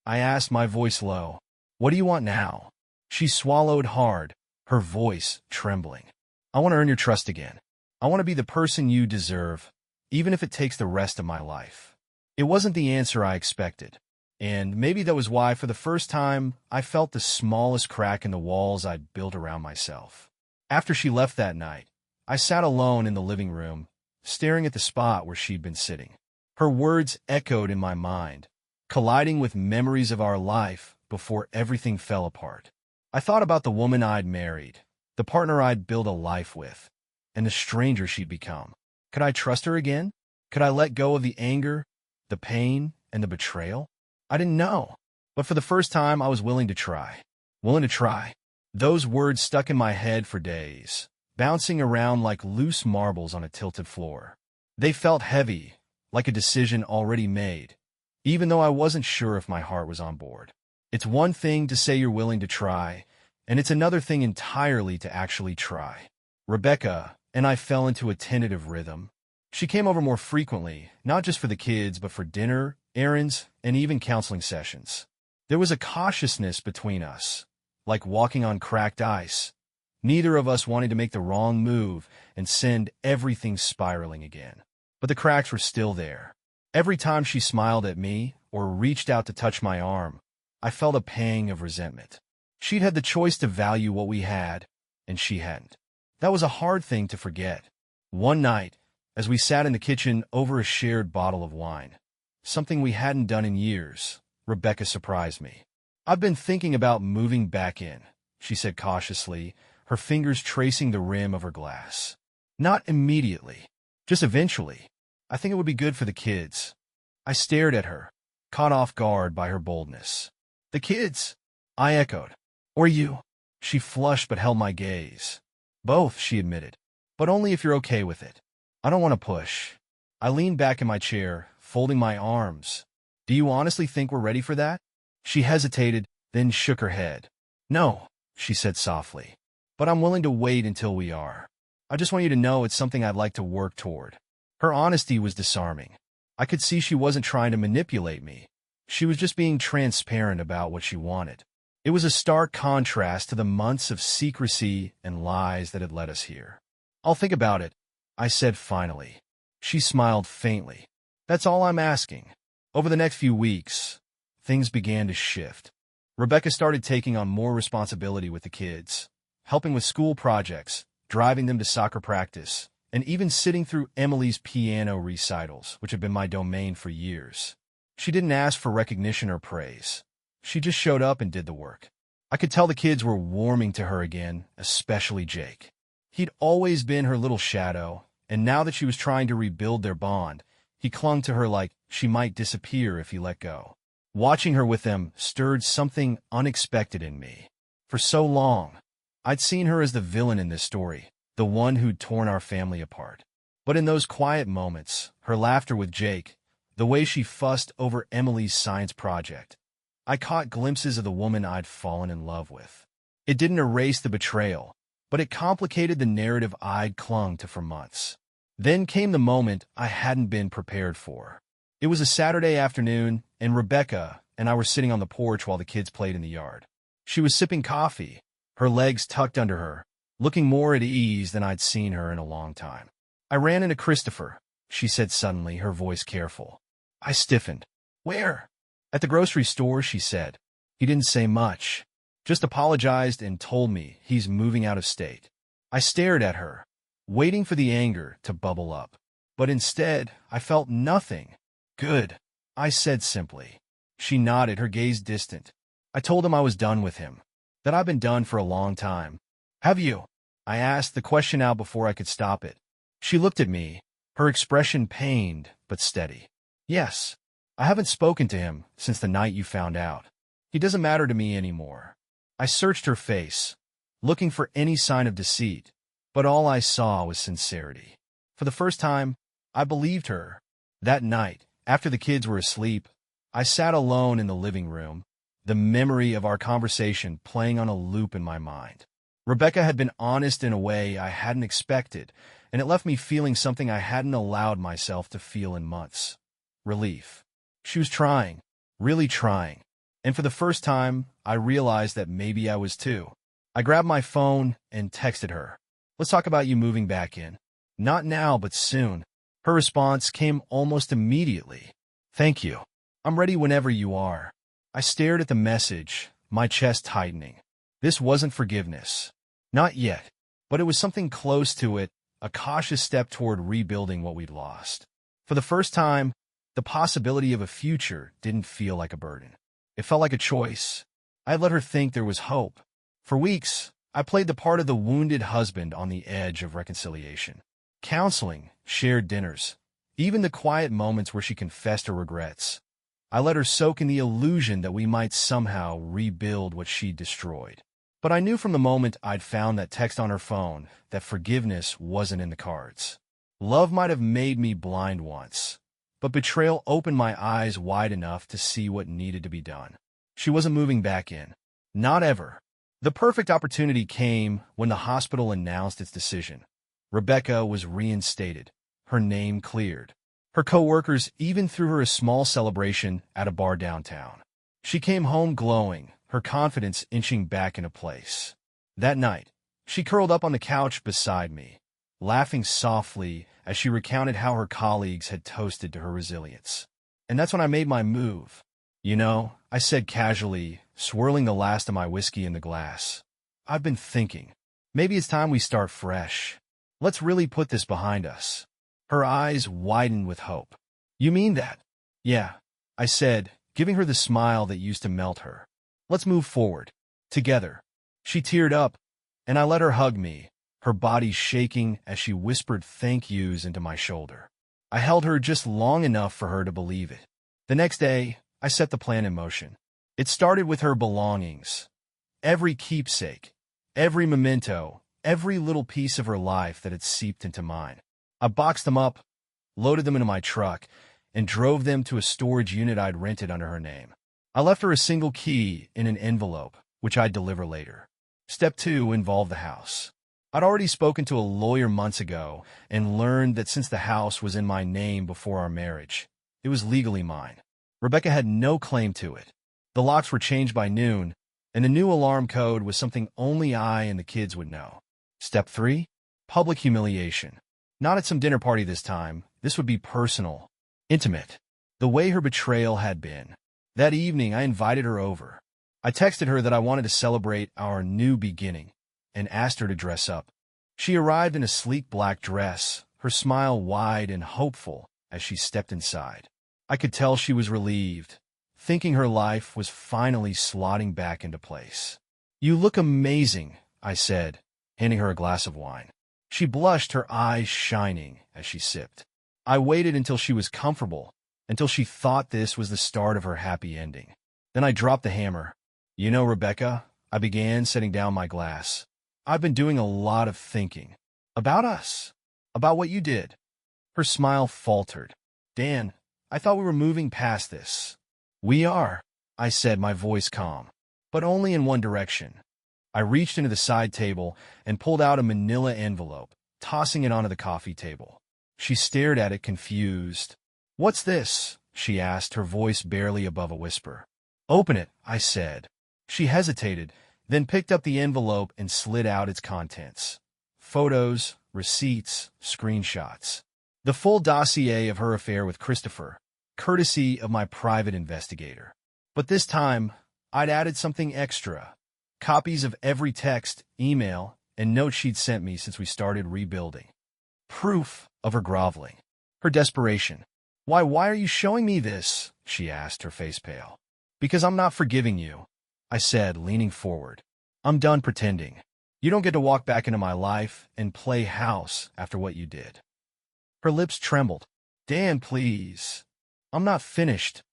I asked, my voice low. "What do you want now?" She swallowed hard, her voice trembling. "I want to earn your trust again. I want to be the person you deserve, even if it takes the rest of my life." It wasn't the answer I expected, and maybe that was why, for the first time, I felt the smallest crack in the walls I'd built around myself. After she left that night, I sat alone in the living room, staring at the spot where she'd been sitting. Her words echoed in my mind, colliding with memories of our life before everything fell apart. I thought about the woman I'd married, the partner I'd built a life with, and the stranger she'd become. Could I trust her again? Could I let go of the anger, the pain, and the betrayal? I didn't know, but for the first time I was willing to try. Willing to try. Those words stuck in my head for days, bouncing around like loose marbles on a tilted floor. They felt heavy, like a decision already made, even though I wasn't sure if my heart was on board. It's one thing to say you're willing to try, and it's another thing entirely to actually try. Rebecca and I fell into a tentative rhythm, She came over more frequently, not just for the kids, but for dinner, errands, and even counseling sessions. There was a cautiousness between us, like walking on cracked ice. Neither of us wanted to make the wrong move and send everything spiraling again. But the cracks were still there. Every time she smiled at me or reached out to touch my arm, I felt a pang of resentment. She'd had the choice to value what we had, and she hadn't. That was a hard thing to forget. One night, as we sat in the kitchen over a shared bottle of wine, something we hadn't done in years, Rebecca surprised me. "I've been thinking about moving back in," she said cautiously, her fingers tracing the rim of her glass. "Not immediately, just eventually. I think it would be good for the kids." I stared at her, caught off guard by her boldness. "The kids?" I echoed. "Or you?" She flushed but held my gaze. "Both," she admitted, "but only if you're okay with it. I don't want to push." I leaned back in my chair, folding my arms. "Do you honestly think we're ready for that?" She hesitated, then shook her head. "No," she said softly, "but I'm willing to wait until we are. I just want you to know it's something I'd like to work toward." Her honesty was disarming. I could see she wasn't trying to manipulate me. She was just being transparent about what she wanted. It was a stark contrast to the months of secrecy and lies that had led us here. "I'll think about it," I said finally. She smiled faintly. "That's all I'm asking." Over the next few weeks, things began to shift. Rebecca started taking on more responsibility with the kids, helping with school projects, driving them to soccer practice, and even sitting through Emily's piano recitals, which had been my domain for years. She didn't ask for recognition or praise. She just showed up and did the work. I could tell the kids were warming to her again, especially Jake. He'd always been her little shadow, and now that she was trying to rebuild their bond, he clung to her like she might disappear if he let go. Watching her with them stirred something unexpected in me. For so long, I'd seen her as the villain in this story, the one who'd torn our family apart. But in those quiet moments, her laughter with Jake, the way she fussed over Emily's science project, I caught glimpses of the woman I'd fallen in love with. It didn't erase the betrayal, but it complicated the narrative I'd clung to for months. Then came the moment I hadn't been prepared for. It was a Saturday afternoon, and Rebecca and I were sitting on the porch while the kids played in the yard. She was sipping coffee, her legs tucked under her, looking more at ease than I'd seen her in a long time. "I ran into Christopher," she said suddenly, her voice careful. I stiffened. "Where?" "At the grocery store," she said. "He didn't say much, just apologized and told me he's moving out of state." I stared at her, waiting for the anger to bubble up. But instead, I felt nothing. "Good," I said simply. She nodded, her gaze distant. "I told him I was done with him, that I've been done for a long time." "Have you?" I asked, the question out before I could stop it. She looked at me, her expression pained but steady. "Yes. I haven't spoken to him since the night you found out. He doesn't matter to me anymore." I searched her face, looking for any sign of deceit, but all I saw was sincerity. For the first time, I believed her. That night, after the kids were asleep, I sat alone in the living room, the memory of our conversation playing on a loop in my mind. Rebecca had been honest in a way I hadn't expected, and it left me feeling something I hadn't allowed myself to feel in months. Relief. She was trying, really trying, and for the first time, I realized that maybe I was too. I grabbed my phone and texted her. "Let's talk about you moving back in. Not now, but soon." Her response came almost immediately. "Thank you. I'm ready whenever you are." I stared at the message, my chest tightening. This wasn't forgiveness. Not yet, but it was something close to it, a cautious step toward rebuilding what we'd lost. For the first time, the possibility of a future didn't feel like a burden. It felt like a choice. I had let her think there was hope. For weeks, I played the part of the wounded husband on the edge of reconciliation. Counseling, shared dinners, even the quiet moments where she confessed her regrets. I let her soak in the illusion that we might somehow rebuild what she'd destroyed. But I knew from the moment I'd found that text on her phone that forgiveness wasn't in the cards. Love might have made me blind once, but betrayal opened my eyes wide enough to see what needed to be done. She wasn't moving back in. Not ever. The perfect opportunity came when the hospital announced its decision. Rebecca was reinstated, her name cleared. Her coworkers even threw her a small celebration at a bar downtown. She came home glowing, her confidence inching back into place. That night, she curled up on the couch beside me, laughing softly as she recounted how her colleagues had toasted to her resilience. And that's when I made my move. You know, I said casually, swirling the last of my whiskey in the glass. I've been thinking. Maybe it's time we start fresh. Let's really put this behind us. Her eyes widened with hope. You mean that? Yeah, I said, giving her the smile that used to melt her. Let's move forward. Together. She teared up, and I let her hug me, her body shaking as she whispered thank yous into my shoulder. I held her just long enough for her to believe it. The next day, I set the plan in motion. It started with her belongings. Every keepsake, every memento, every little piece of her life that had seeped into mine. I boxed them up, loaded them into my truck, and drove them to a storage unit I'd rented under her name. I left her a single key in an envelope, which I'd deliver later. Step 2 involved the house. I'd already spoken to a lawyer months ago and learned that since the house was in my name before our marriage, it was legally mine. Rebecca had no claim to it. The locks were changed by noon, and the new alarm code was something only I and the kids would know. Step 3? Public humiliation. Not at some dinner party this time. This would be personal, intimate, the way her betrayal had been. That evening, I invited her over. I texted her that I wanted to celebrate our new beginning and asked her to dress up. She arrived in a sleek black dress, her smile wide and hopeful as she stepped inside. I could tell she was relieved, thinking her life was finally slotting back into place. You look amazing, I said, handing her a glass of wine. She blushed, her eyes shining as she sipped. I waited until she was comfortable, until she thought this was the start of her happy ending. Then I dropped the hammer. You know, Rebecca, I began, setting down my glass. I've been doing a lot of thinking. About us. About what you did. Her smile faltered. Dan, I thought we were moving past this. We are, I said, my voice calm. But only in one direction. I reached into the side table and pulled out a manila envelope, tossing it onto the coffee table. She stared at it confused. What's this? She asked, her voice barely above a whisper. Open it, I said. She hesitated, then picked up the envelope and slid out its contents. Photos, receipts, screenshots. The full dossier of her affair with Christopher, courtesy of my private investigator. But this time, I'd added something extra. Copies of every text, email, and note she'd sent me since we started rebuilding. Proof of her groveling, her desperation. Why are you showing me this? She asked, her face pale. Because I'm not forgiving you, I said, leaning forward. I'm done pretending. You don't get to walk back into my life and play house after what you did. Her lips trembled. Dan, please. I'm not finished,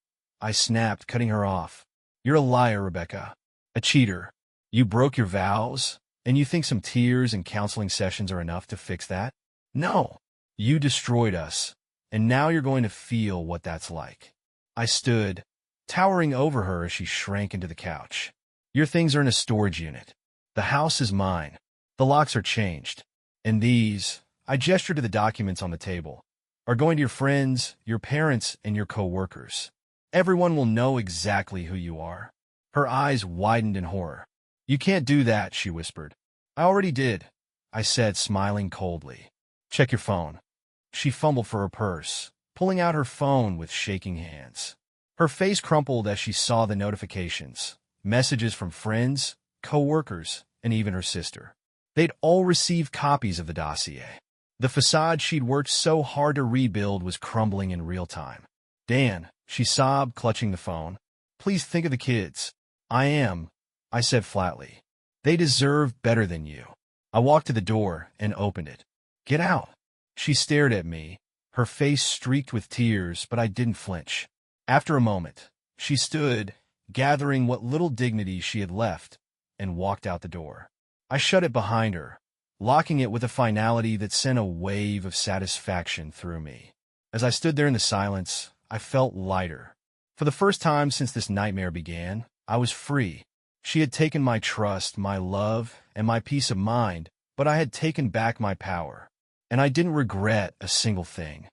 I snapped, cutting her off. You're a liar, Rebecca. A cheater. You broke your vows, and you think some tears and counseling sessions are enough to fix that? No. You destroyed us, and now you're going to feel what that's like. I stood, towering over her as she shrank into the couch. Your things are in a storage unit. The house is mine. The locks are changed. And these, I gestured to the documents on the table, are going to your friends, your parents, and your co-workers. Everyone will know exactly who you are. Her eyes widened in horror. You can't do that, she whispered. I already did, I said, smiling coldly. Check your phone. She fumbled for her purse, pulling out her phone with shaking hands. Her face crumpled as she saw the notifications, messages from friends, co-workers, and even her sister. They'd all received copies of the dossier. The facade she'd worked so hard to rebuild was crumbling in real time. Dan, she sobbed, clutching the phone. Please think of the kids. I am, I said flatly. They deserve better than you. I walked to the door and opened it. Get out. She stared at me, her face streaked with tears, but I didn't flinch. After a moment, she stood, gathering what little dignity she had left, and walked out the door. I shut it behind her, locking it with a finality that sent a wave of satisfaction through me. As I stood there in the silence, I felt lighter. For the first time since this nightmare began, I was free. She had taken my trust, my love, and my peace of mind, but I had taken back my power. and I didn't regret a single thing.